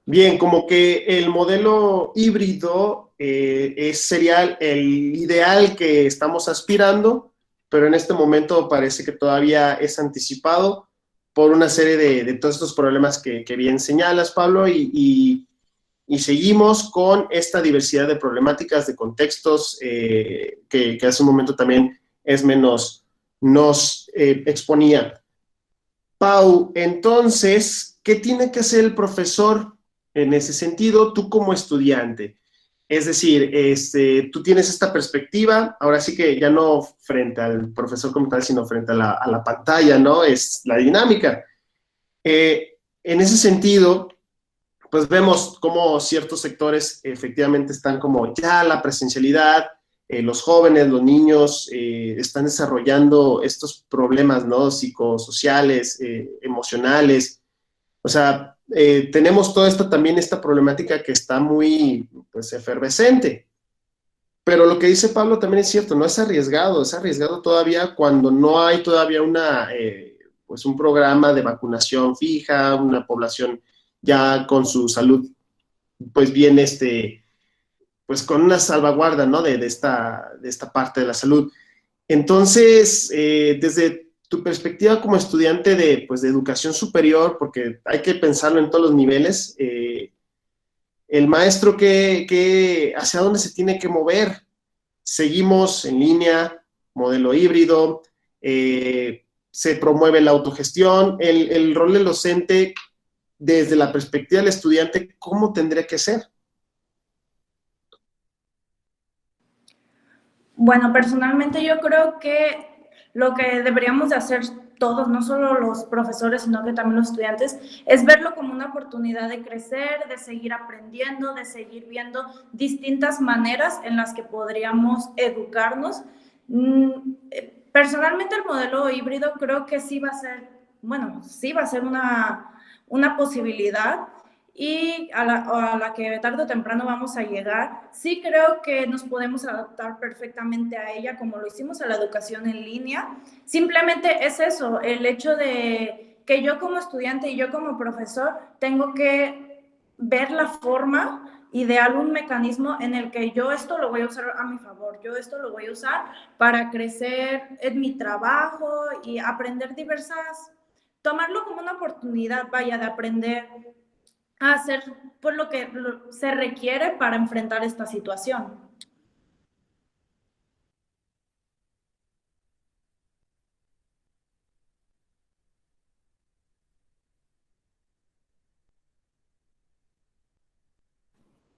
Speaker 1: Bien, como que el modelo híbrido sería el ideal que estamos aspirando, pero en este momento parece que todavía es anticipado por una serie de todos estos problemas que bien señalas, Pablo, y seguimos con esta diversidad de problemáticas, de contextos que hace un momento también nos exponía. Pau, entonces, ¿qué tiene que hacer el profesor en ese sentido, tú como estudiante? Es decir, tú tienes esta perspectiva, ahora sí que ya no frente al profesor como tal, sino frente a la pantalla, ¿no? Es la dinámica. En ese sentido, pues vemos cómo ciertos sectores efectivamente están como ya la presencialidad, los jóvenes, los niños están desarrollando estos problemas, ¿no? Psicosociales, emocionales. O sea, tenemos toda esta problemática que está muy, pues, efervescente. Pero lo que dice Pablo también es cierto, no es arriesgado todavía cuando no hay todavía pues un programa de vacunación fija, una población ya con su salud, pues bien, pues con una salvaguarda, ¿no? De esta parte de la salud. Entonces, desde tu perspectiva como estudiante de educación superior, porque hay que pensarlo en todos los niveles, el maestro hacia dónde se tiene que mover. Seguimos en línea, modelo híbrido, se promueve la autogestión, el rol del docente desde la perspectiva del estudiante, ¿cómo tendría que ser?
Speaker 4: Bueno, personalmente yo creo que lo que deberíamos de hacer todos, no solo los profesores, sino que también los estudiantes, es verlo como una oportunidad de crecer, de seguir aprendiendo, de seguir viendo distintas maneras en las que podríamos educarnos. Personalmente el modelo híbrido creo que sí va a ser, bueno, sí va a ser una posibilidad, y a la que tarde o temprano vamos a llegar. Sí creo que nos podemos adaptar perfectamente a ella, como lo hicimos a la educación en línea. Simplemente es eso, el hecho de que yo como estudiante y yo como profesor tengo que ver la forma ideal, un mecanismo en el que yo esto lo voy a usar a mi favor, yo esto lo voy a usar para crecer en mi trabajo y aprender tomarlo como una oportunidad, vaya, de aprender a hacer por lo que se requiere para enfrentar esta situación.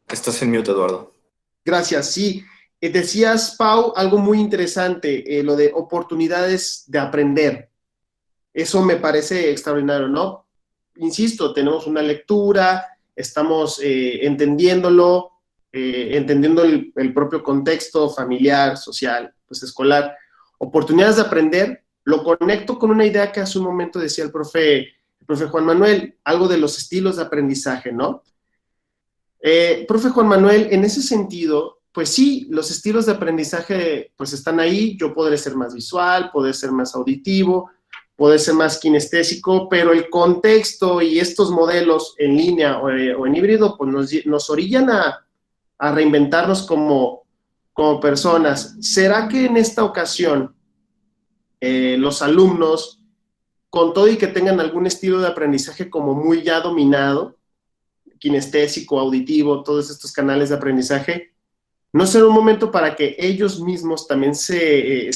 Speaker 3: Estás en mute, Eduardo.
Speaker 1: Gracias, sí. Decías, Pau, algo muy interesante, lo de oportunidades de aprender. Eso me parece extraordinario, ¿no? Insisto, tenemos una lectura, estamos entendiéndolo, entendiendo el propio contexto familiar, social, pues escolar. Oportunidades de aprender, lo conecto con una idea que hace un momento decía el profe Juan Manuel, algo de los estilos de aprendizaje, ¿no? Profe Juan Manuel, en ese sentido, pues sí, los estilos de aprendizaje pues están ahí, yo podré ser más visual, podré ser más auditivo, poder ser más kinestésico, pero el contexto y estos modelos en línea o en híbrido pues nos orillan a reinventarnos como personas. ¿Será que en esta ocasión los alumnos, con todo y que tengan algún estilo de aprendizaje como muy ya dominado, kinestésico, auditivo, todos estos canales de aprendizaje, no será un momento para que ellos mismos también se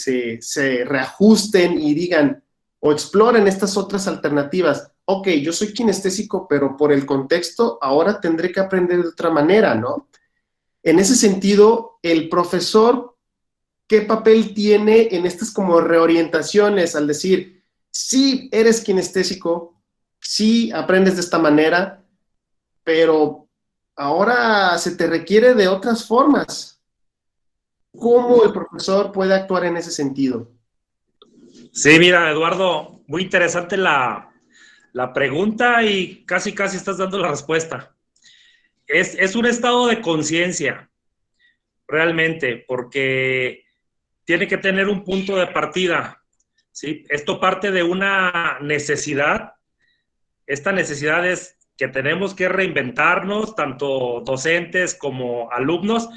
Speaker 1: reajusten y digan, o exploren estas otras alternativas? ok, yo soy kinestésico, pero por el contexto ahora tendré que aprender de otra manera, ¿no? En ese sentido, el profesor, ¿qué papel tiene en estas como reorientaciones al decir, sí eres kinestésico, sí aprendes de esta manera, pero ahora se te requiere de otras formas? ¿Cómo el profesor puede actuar en ese sentido?
Speaker 5: Sí, mira, Eduardo, muy interesante la pregunta y casi estás dando la respuesta. Es un estado de conciencia, realmente, porque tiene que tener un punto de partida, ¿sí? Esto parte de una necesidad. Esta necesidad es que tenemos que reinventarnos, tanto docentes como alumnos,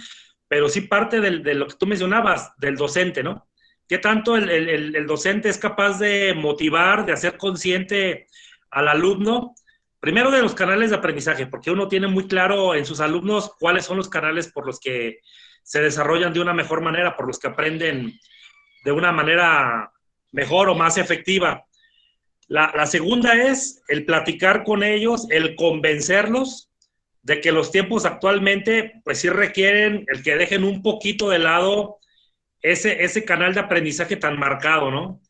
Speaker 5: pero sí parte de lo que tú mencionabas, del docente, ¿no? ¿Qué tanto el docente es capaz de motivar, de hacer consciente al alumno? Primero de los canales de aprendizaje, porque uno tiene muy claro en sus alumnos cuáles son los canales por los que se desarrollan de una mejor manera, por los que aprenden de una manera mejor o más efectiva. La segunda es el platicar con ellos, el convencerlos de que los tiempos actualmente, pues sí requieren el que dejen un poquito de lado ese canal de aprendizaje tan marcado, ¿no?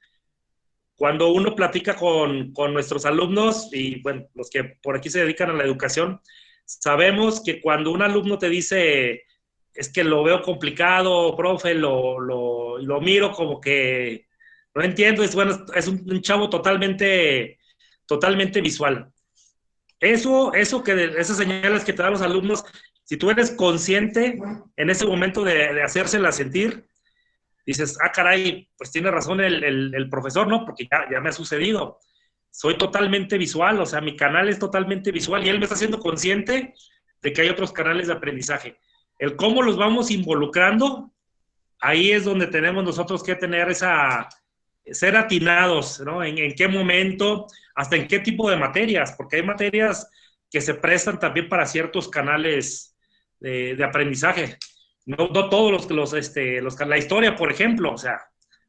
Speaker 5: Cuando uno platica con nuestros alumnos, y bueno, los que por aquí se dedican a la educación, sabemos que cuando un alumno te dice, es que lo veo complicado, profe, lo miro como que no entiendo, es un chavo totalmente visual. Esas señales que te dan los alumnos, si tú eres consciente en ese momento de hacérsela sentir, dices, caray, pues tiene razón el profesor, ¿no? Porque ya me ha sucedido. Soy totalmente visual, o sea, mi canal es totalmente visual y él me está haciendo consciente de que hay otros canales de aprendizaje. El cómo los vamos involucrando, ahí es donde tenemos nosotros que tener ser atinados, ¿no? En qué momento, hasta en qué tipo de materias, porque hay materias que se prestan también para ciertos canales de aprendizaje. No todos la historia, por ejemplo, o sea,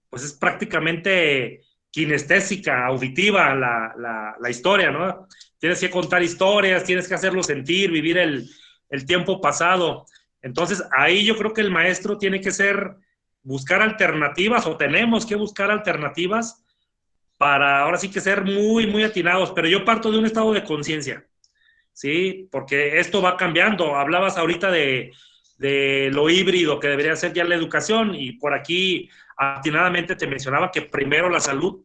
Speaker 5: pues es prácticamente kinestésica, auditiva la historia, ¿no? Tienes que contar historias, tienes que hacerlo sentir, vivir el tiempo pasado. Entonces, ahí yo creo que el maestro tiene que buscar alternativas, o tenemos que buscar alternativas para ahora sí que ser muy atinados, pero yo parto de un estado de conciencia, ¿sí? Porque esto va cambiando. Hablabas ahorita de lo híbrido que debería ser ya la educación, y por aquí atinadamente te mencionaba que primero la salud.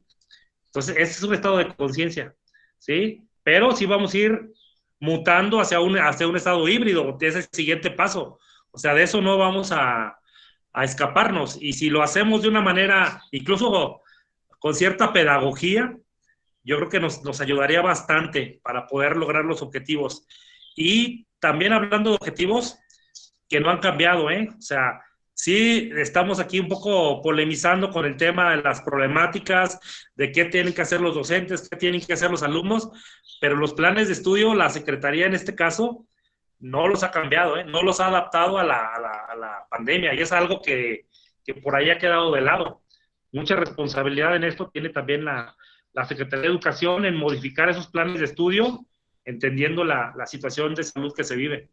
Speaker 5: Entonces, ese es un estado de conciencia, ¿sí? Pero sí vamos a ir mutando hacia un estado híbrido, que es el siguiente paso. O sea, de eso no vamos a escaparnos. Y si lo hacemos de una manera, incluso con cierta pedagogía, yo creo que nos ayudaría bastante para poder lograr los objetivos. Y también hablando de objetivos que no han cambiado, ¿eh? O sea, sí estamos aquí un poco polemizando con el tema de las problemáticas, de qué tienen que hacer los docentes, qué tienen que hacer los alumnos, pero los planes de estudio, la Secretaría en este caso, no los ha cambiado, ¿eh? No los ha adaptado a la pandemia, y es algo que por ahí ha quedado de lado. Mucha responsabilidad en esto tiene también la Secretaría de Educación en modificar esos planes de estudio, entendiendo la situación de salud que se vive.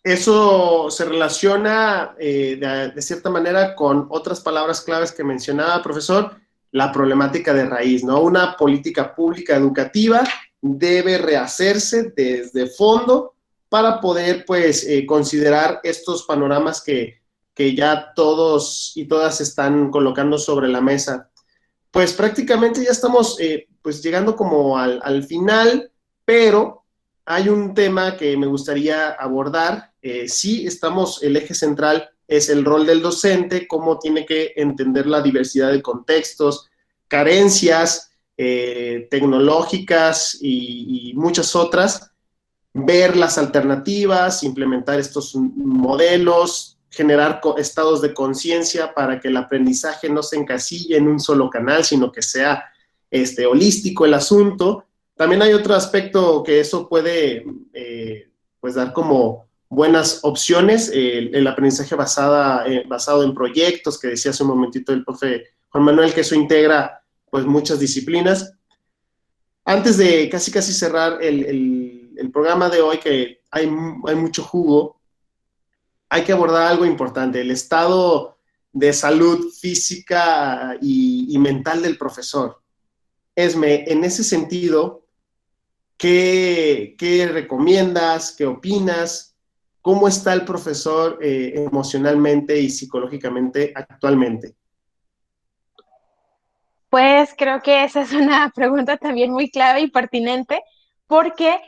Speaker 1: Eso se relaciona de cierta manera con otras palabras claves que mencionaba, profesor, la problemática de raíz, ¿no? Una política pública educativa debe rehacerse desde fondo para poder, pues, considerar estos panoramas que ya todos y todas están colocando sobre la mesa. Pues prácticamente ya estamos, pues, llegando como al final, pero hay un tema que me gustaría abordar. Sí, el eje central es el rol del docente, cómo tiene que entender la diversidad de contextos, carencias tecnológicas y muchas otras, ver las alternativas, implementar estos modelos, generar estados de conciencia para que el aprendizaje no se encasille en un solo canal, sino que sea holístico el asunto. También hay otro aspecto que eso puede pues dar como buenas opciones, el aprendizaje basado en proyectos, que decía hace un momentito el profe Juan Manuel, que eso integra pues muchas disciplinas. Antes de casi cerrar el programa de hoy, que hay mucho jugo, hay que abordar algo importante, el estado de salud física y mental del profesor. Esme, en ese sentido, ¿qué recomiendas? ¿Qué opinas? ¿Cómo está el profesor emocionalmente y psicológicamente actualmente?
Speaker 2: Pues creo que esa es una pregunta también muy clave y pertinente, porque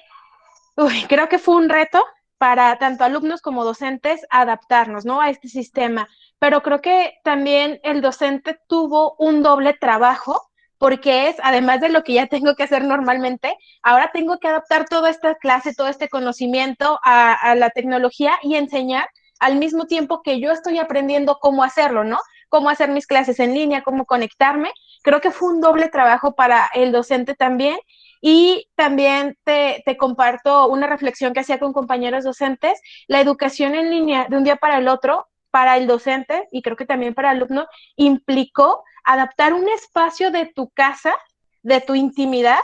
Speaker 2: creo que fue un reto para tanto alumnos como docentes adaptarnos, ¿no?, a este sistema. Pero creo que también el docente tuvo un doble trabajo, porque es, además de lo que ya tengo que hacer normalmente, ahora tengo que adaptar toda esta clase, todo este conocimiento a la tecnología y enseñar al mismo tiempo que yo estoy aprendiendo cómo hacerlo, ¿no? Cómo hacer mis clases en línea, cómo conectarme. Creo que fue un doble trabajo para el docente también. Y también te comparto una reflexión que hacía con compañeros docentes. La educación en línea de un día para el otro, para el docente y creo que también para el alumno, implicó adaptar un espacio de tu casa, de tu intimidad,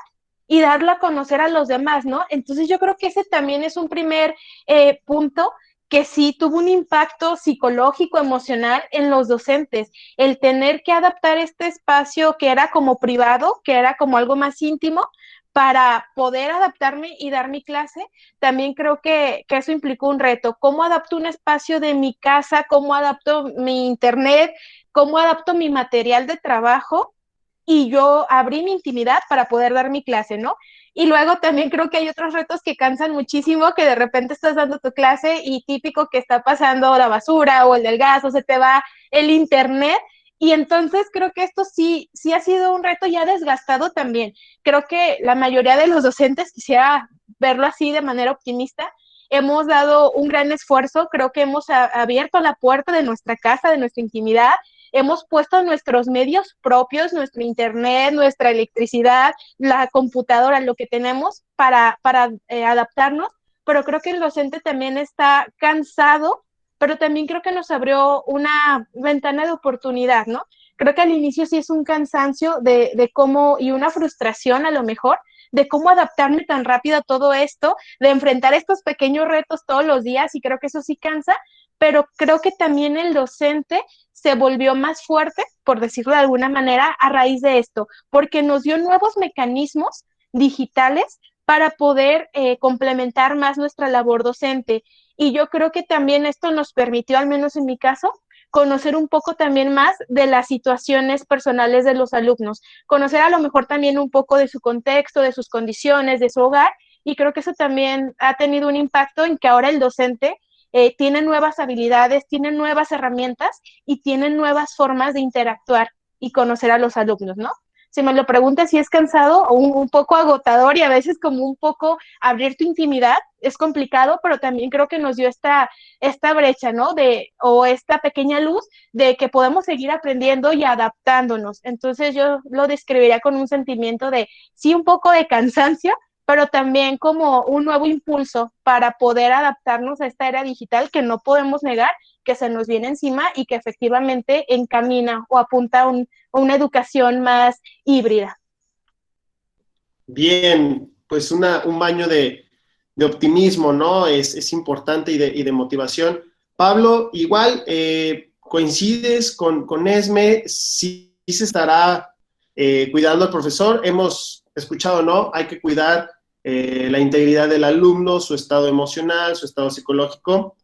Speaker 2: y darlo a conocer a los demás, ¿no? Entonces yo creo que ese también es un primer punto que sí tuvo un impacto psicológico, emocional en los docentes, el tener que adaptar este espacio que era como privado, que era como algo más íntimo, para poder adaptarme y dar mi clase. También creo que eso implicó un reto. ¿Cómo adapto un espacio de mi casa? ¿Cómo adapto mi internet? ¿Cómo adapto mi material de trabajo? Y yo abrí mi intimidad para poder dar mi clase, ¿no? Y luego también creo que hay otros retos que cansan muchísimo, que de repente estás dando tu clase y típico que está pasando la basura o el del gas o se te va el internet. Y entonces creo que esto sí ha sido un reto ya desgastado también. Creo que la mayoría de los docentes, quisiera verlo así de manera optimista, hemos dado un gran esfuerzo, creo que hemos abierto la puerta de nuestra casa, de nuestra intimidad, hemos puesto nuestros medios propios, nuestro internet, nuestra electricidad, la computadora, lo que tenemos para adaptarnos, pero creo que el docente también está cansado, pero también creo que nos abrió una ventana de oportunidad, ¿no? Creo que al inicio sí es un cansancio de cómo, y una frustración a lo mejor, de cómo adaptarme tan rápido a todo esto, de enfrentar estos pequeños retos todos los días, y creo que eso sí cansa, pero creo que también el docente se volvió más fuerte, por decirlo de alguna manera, a raíz de esto, porque nos dio nuevos mecanismos digitales para poder complementar más nuestra labor docente. Y yo creo que también esto nos permitió, al menos en mi caso, conocer un poco también más de las situaciones personales de los alumnos, conocer a lo mejor también un poco de su contexto, de sus condiciones, de su hogar, y creo que eso también ha tenido un impacto en que ahora el docente tiene nuevas habilidades, tiene nuevas herramientas y tiene nuevas formas de interactuar y conocer a los alumnos, ¿no? Si me lo preguntas si es cansado o un poco agotador y a veces como un poco abrir tu intimidad, es complicado, pero también creo que nos dio esta brecha, ¿no? O esta pequeña luz de que podemos seguir aprendiendo y adaptándonos. Entonces yo lo describiría con un sentimiento de, sí, un poco de cansancio, pero también como un nuevo impulso para poder adaptarnos a esta era digital que no podemos negar que se nos viene encima y que efectivamente encamina o apunta a una educación más híbrida.
Speaker 1: Bien, pues un baño de optimismo, ¿no? Es importante y de motivación. Pablo, igual, coincides con Esme, sí se estará cuidando al profesor. Hemos escuchado, ¿no? Hay que cuidar la integridad del alumno, su estado emocional, su estado psicológico.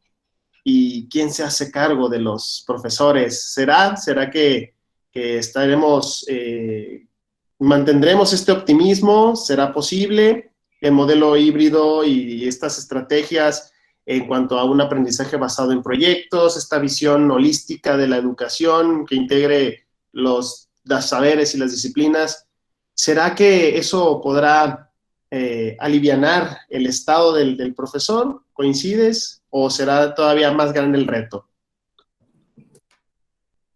Speaker 1: ¿Y quién se hace cargo de los profesores? ¿Será que estaremos, mantendremos este optimismo? ¿Será posible el modelo híbrido y estas estrategias en cuanto a un aprendizaje basado en proyectos, esta visión holística de la educación que integre los saberes y las disciplinas? ¿Será que eso podrá alivianar el estado del profesor? ¿Coincides? ¿O será todavía más grande el reto?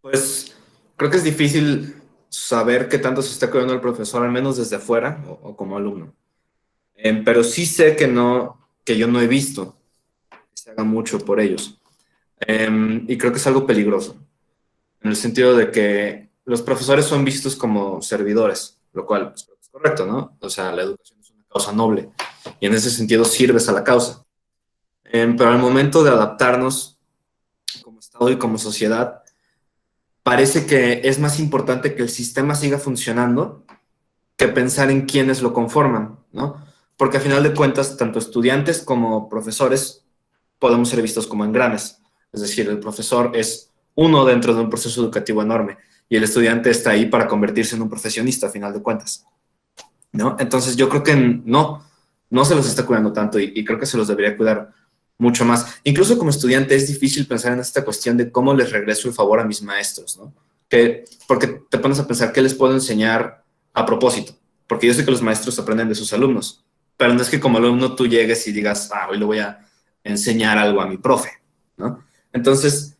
Speaker 3: Pues creo que es difícil saber qué tanto se está cuidando el profesor, al menos desde afuera o como alumno. Pero sí sé que yo no he visto que se haga mucho por ellos. Y creo que es algo peligroso, en el sentido de que los profesores son vistos como servidores, lo cual pues, correcto, ¿no? O sea, la educación es una causa noble y en ese sentido sirves a la causa. Pero al momento de adaptarnos como Estado y como sociedad, parece que es más importante que el sistema siga funcionando que pensar en quiénes lo conforman, ¿no? Porque a final de cuentas, tanto estudiantes como profesores podemos ser vistos como engranes. Es decir, el profesor es uno dentro de un proceso educativo enorme y el estudiante está ahí para convertirse en un profesionista a final de cuentas, ¿no? Entonces yo creo que no se los está cuidando tanto y creo que se los debería cuidar mucho más. Incluso como estudiante es difícil pensar en esta cuestión de cómo les regreso el favor a mis maestros, ¿no? Porque te pones a pensar qué les puedo enseñar a propósito, porque yo sé que los maestros aprenden de sus alumnos, pero no es que como alumno tú llegues y digas, hoy le voy a enseñar algo a mi profe, ¿no? Entonces,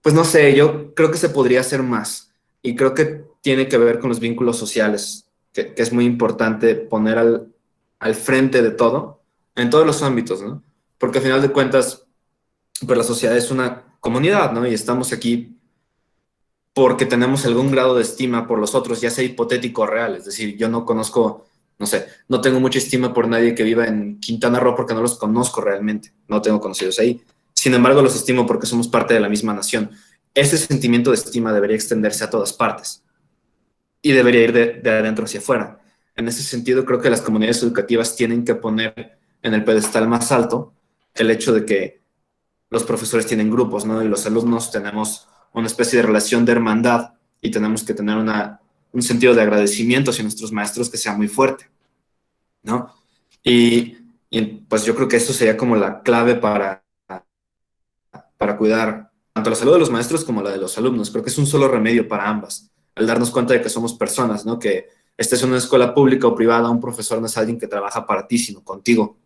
Speaker 3: pues no sé, yo creo que se podría hacer más y creo que tiene que ver con los vínculos sociales, que es muy importante poner al frente de todo, en todos los ámbitos, ¿no? Porque al final de cuentas, pues la sociedad es una comunidad, ¿no? Y estamos aquí porque tenemos algún grado de estima por los otros, ya sea hipotético o real. Es decir, yo no conozco, no sé, no tengo mucha estima por nadie que viva en Quintana Roo porque no los conozco realmente, no tengo conocidos ahí. Sin embargo, los estimo porque somos parte de la misma nación. Ese sentimiento de estima debería extenderse a todas partes y debería ir de adentro hacia afuera. En ese sentido, creo que las comunidades educativas tienen que poner en el pedestal más alto el hecho de que los profesores tienen grupos, ¿no? Y los alumnos tenemos una especie de relación de hermandad y tenemos que tener un sentido de agradecimiento hacia nuestros maestros que sea muy fuerte, ¿no? Y pues yo creo que eso sería como la clave para cuidar tanto la salud de los maestros como la de los alumnos. Creo que es un solo remedio para ambas, al darnos cuenta de que somos personas, ¿no? Que estés en una escuela pública o privada, un profesor no es alguien que trabaja para ti, sino contigo.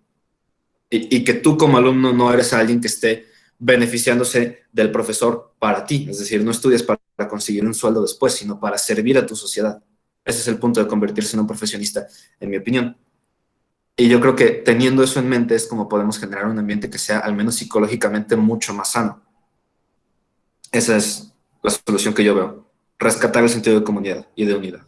Speaker 3: Y que tú como alumno no eres alguien que esté beneficiándose del profesor para ti. Es decir, no estudias para conseguir un sueldo después, sino para servir a tu sociedad. Ese es el punto de convertirse en un profesionista, en mi opinión. Y yo creo que teniendo eso en mente es como podemos generar un ambiente que sea al menos psicológicamente mucho más sano. Esa es la solución que yo veo. Rescatar el sentido de comunidad y de unidad.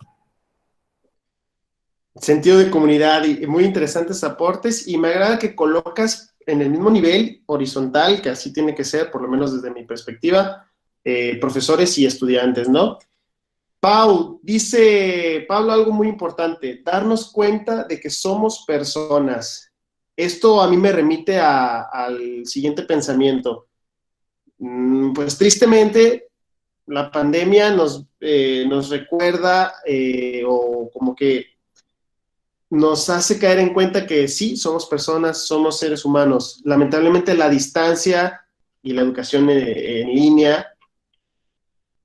Speaker 1: Sentido de comunidad y muy interesantes aportes, y me agrada que colocas en el mismo nivel horizontal, que así tiene que ser, por lo menos desde mi perspectiva, profesores y estudiantes, ¿no? Dice Pablo algo muy importante, darnos cuenta de que somos personas. Esto a mí me remite al siguiente pensamiento. Pues tristemente, la pandemia nos recuerda o como que nos hace caer en cuenta que sí, somos personas, somos seres humanos. Lamentablemente la distancia y la educación en línea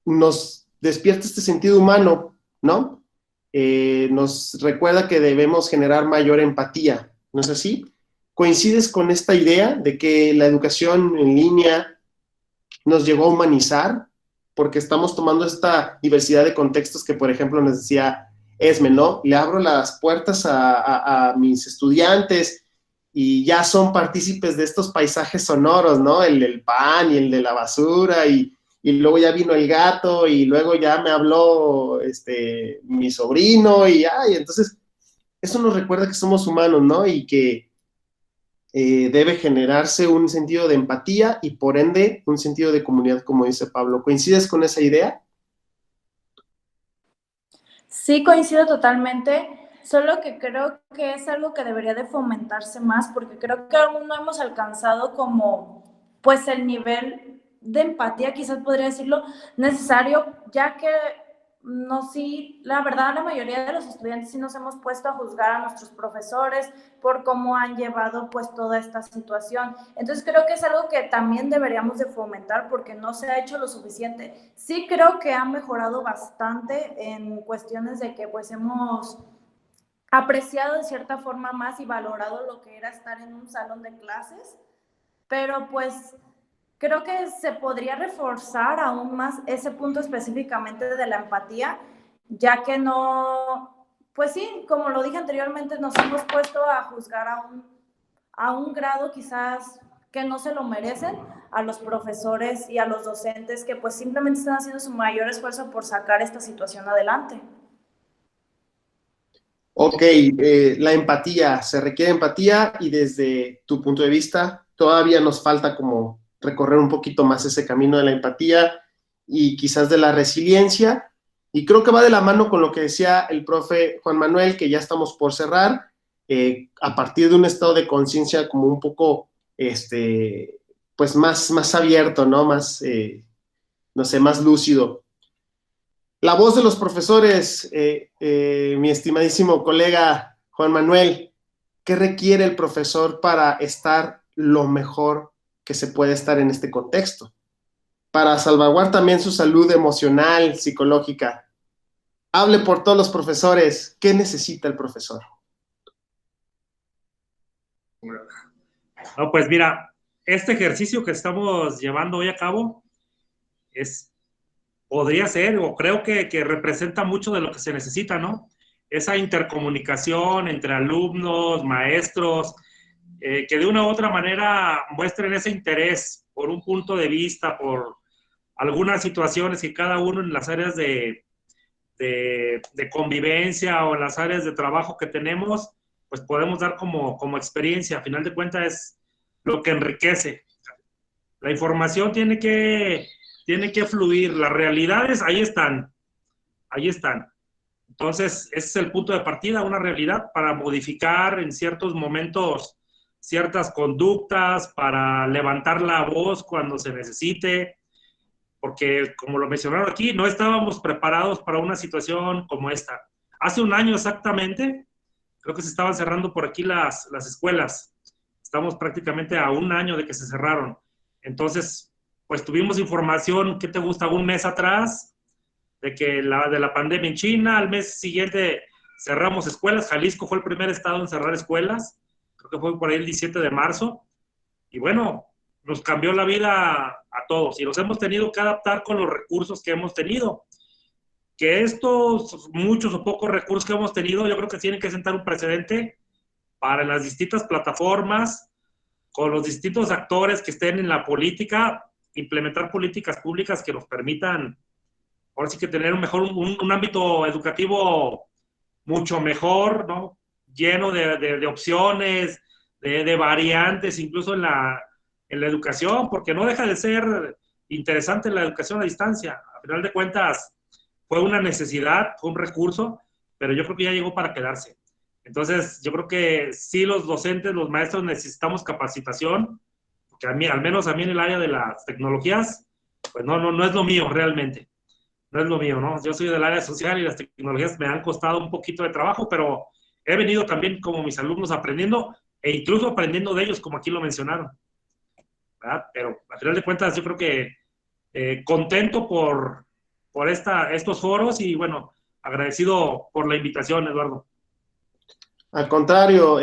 Speaker 1: nos despierta este sentido humano, ¿no? Nos recuerda que debemos generar mayor empatía, ¿no es así? ¿Coincides con esta idea de que la educación en línea nos llegó a humanizar? Porque estamos tomando esta diversidad de contextos que, por ejemplo, nos decía Esme, ¿no? Le abro las puertas a mis estudiantes y ya son partícipes de estos paisajes sonoros, ¿no? El del pan y el de la basura y luego ya vino el gato y luego ya me habló mi sobrino y entonces eso nos recuerda que somos humanos, ¿no? Y que debe generarse un sentido de empatía y por ende un sentido de comunidad, como dice Pablo. ¿Coincides con esa idea?
Speaker 4: Sí, coincido totalmente, solo que creo que es algo que debería de fomentarse más porque creo que aún no hemos alcanzado como pues el nivel de empatía, quizás podría decirlo, necesario, ya que no, sí, la verdad la mayoría de los estudiantes sí nos hemos puesto a juzgar a nuestros profesores por cómo han llevado pues toda esta situación. Entonces creo que es algo que también deberíamos de fomentar porque no se ha hecho lo suficiente. Sí creo que ha mejorado bastante en cuestiones de que pues hemos apreciado de cierta forma más y valorado lo que era estar en un salón de clases, pero pues creo que se podría reforzar aún más ese punto específicamente de la empatía, ya que no, pues sí, como lo dije anteriormente, nos hemos puesto a juzgar a un grado quizás que no se lo merecen a los profesores y a los docentes que pues simplemente están haciendo su mayor esfuerzo por sacar esta situación adelante.
Speaker 1: Ok, la empatía, se requiere empatía y desde tu punto de vista todavía nos falta como recorrer un poquito más ese camino de la empatía y quizás de la resiliencia, y creo que va de la mano con lo que decía el profe Juan Manuel, que ya estamos por cerrar, a partir de un estado de conciencia como un poco, pues más abierto, ¿no? Más, no sé, más lúcido. La voz de los profesores, mi estimadísimo colega Juan Manuel, ¿qué requiere el profesor para estar lo mejor que se puede estar en este contexto? Para salvaguardar también su salud emocional, psicológica. Hable por todos los profesores. ¿Qué necesita el profesor?
Speaker 5: No, pues mira, este ejercicio que estamos llevando hoy a cabo podría ser, o creo que representa mucho de lo que se necesita, ¿no? Esa intercomunicación entre alumnos, maestros, que de una u otra manera muestren ese interés por un punto de vista, por algunas situaciones que cada uno en las áreas de convivencia o en las áreas de trabajo que tenemos, pues podemos dar como experiencia. A final de cuentas es lo que enriquece. La información tiene que fluir, las realidades ahí están. Entonces, ese es el punto de partida, una realidad para modificar en ciertos momentos ciertas conductas, para levantar la voz cuando se necesite, porque como lo mencionaron aquí, no estábamos preparados para una situación como esta. Hace un año exactamente, creo que se estaban cerrando por aquí las escuelas. Estamos prácticamente a un año de que se cerraron. Entonces, pues tuvimos información, ¿qué te gusta? Un mes atrás, de la pandemia en China. Al mes siguiente cerramos escuelas. Jalisco fue el primer estado en cerrar escuelas. Creo que fue por ahí el 17 de marzo. Y bueno, nos cambió la vida a todos. Y nos hemos tenido que adaptar con los recursos que hemos tenido. Que estos muchos o pocos recursos que hemos tenido, yo creo que tienen que sentar un precedente para las distintas plataformas, con los distintos actores que estén en la política, implementar políticas públicas que nos permitan, ahora sí que tener un ámbito educativo mucho mejor, ¿no? Lleno de opciones, de variantes, incluso en la educación, porque no deja de ser interesante la educación a distancia. A final de cuentas, fue una necesidad, fue un recurso, pero yo creo que ya llegó para quedarse. Entonces, yo creo que sí, los docentes, los maestros necesitamos capacitación, porque al menos a mí en el área de las tecnologías, pues no es lo mío realmente. No es lo mío, ¿no? Yo soy del área social y las tecnologías me han costado un poquito de trabajo, pero he venido también como mis alumnos aprendiendo, e incluso aprendiendo de ellos, como aquí lo mencionaron, ¿verdad? Pero al final de cuentas yo creo que contento por estos foros y bueno, agradecido por la invitación, Eduardo.
Speaker 1: Al contrario,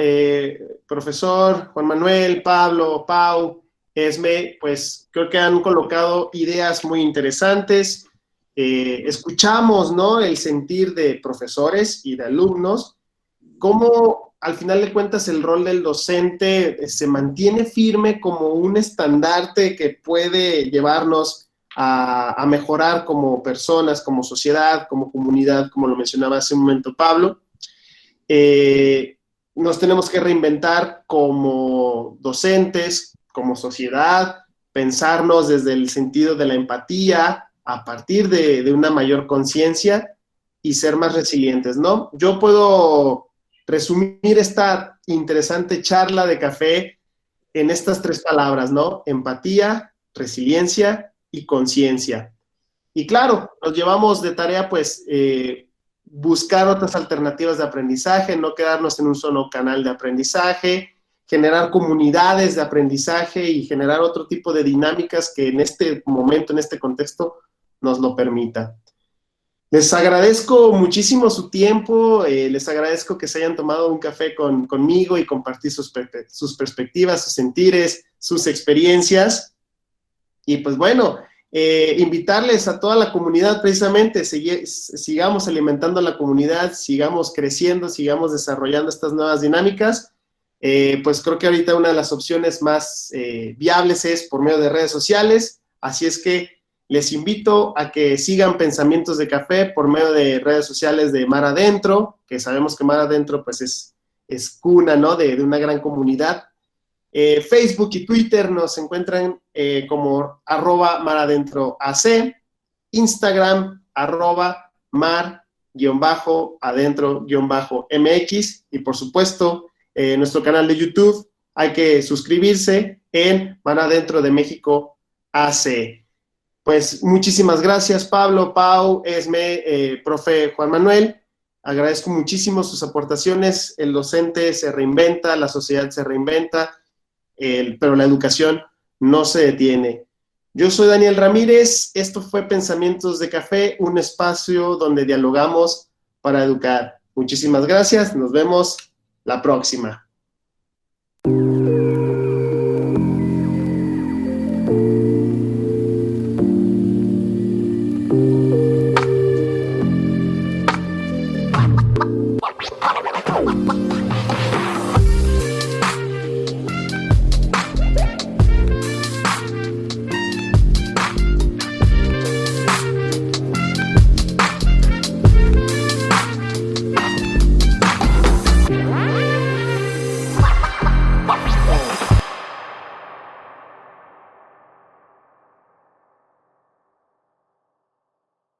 Speaker 1: profesor Juan Manuel, Pablo, Pau, Esme, pues creo que han colocado ideas muy interesantes. Escuchamos, ¿no?, el sentir de profesores y de alumnos, cómo al final de cuentas el rol del docente se mantiene firme como un estandarte que puede llevarnos a mejorar como personas, como sociedad, como comunidad, como lo mencionaba hace un momento Pablo. Nos tenemos que reinventar como docentes, como sociedad, pensarnos desde el sentido de la empatía, a partir de una mayor conciencia y ser más resilientes, ¿no? Yo puedo resumir esta interesante charla de café en estas 3 palabras, ¿no? Empatía, resiliencia y conciencia. Y claro, nos llevamos de tarea, pues, buscar otras alternativas de aprendizaje, no quedarnos en un solo canal de aprendizaje, generar comunidades de aprendizaje y generar otro tipo de dinámicas que en este momento, en este contexto, nos lo permita. Les agradezco muchísimo su tiempo, les agradezco que se hayan tomado un café conmigo y compartir sus perspectivas, sus sentires, sus experiencias. Y pues bueno, invitarles a toda la comunidad precisamente, sigamos alimentando a la comunidad, sigamos creciendo, sigamos desarrollando estas nuevas dinámicas. Pues creo que ahorita una de las opciones más viables es por medio de redes sociales, así es que Les invito a que sigan Pensamientos de Café por medio de redes sociales de Mar Adentro, que sabemos que Mar Adentro pues es cuna, ¿no?, de una gran comunidad. Facebook y Twitter nos encuentran como @maradentroac, Instagram @mar_adentro_mx, y por supuesto nuestro canal de YouTube. Hay que suscribirse en Mar Adentro de México AC. Pues muchísimas gracias, Pablo, Pau, Esme, profe Juan Manuel. Agradezco muchísimo sus aportaciones. El docente se reinventa, la sociedad se reinventa, pero la educación no se detiene. Yo soy Daniel Ramírez. Esto fue Pensamientos de Café, un espacio donde dialogamos para educar. Muchísimas gracias. Nos vemos la próxima.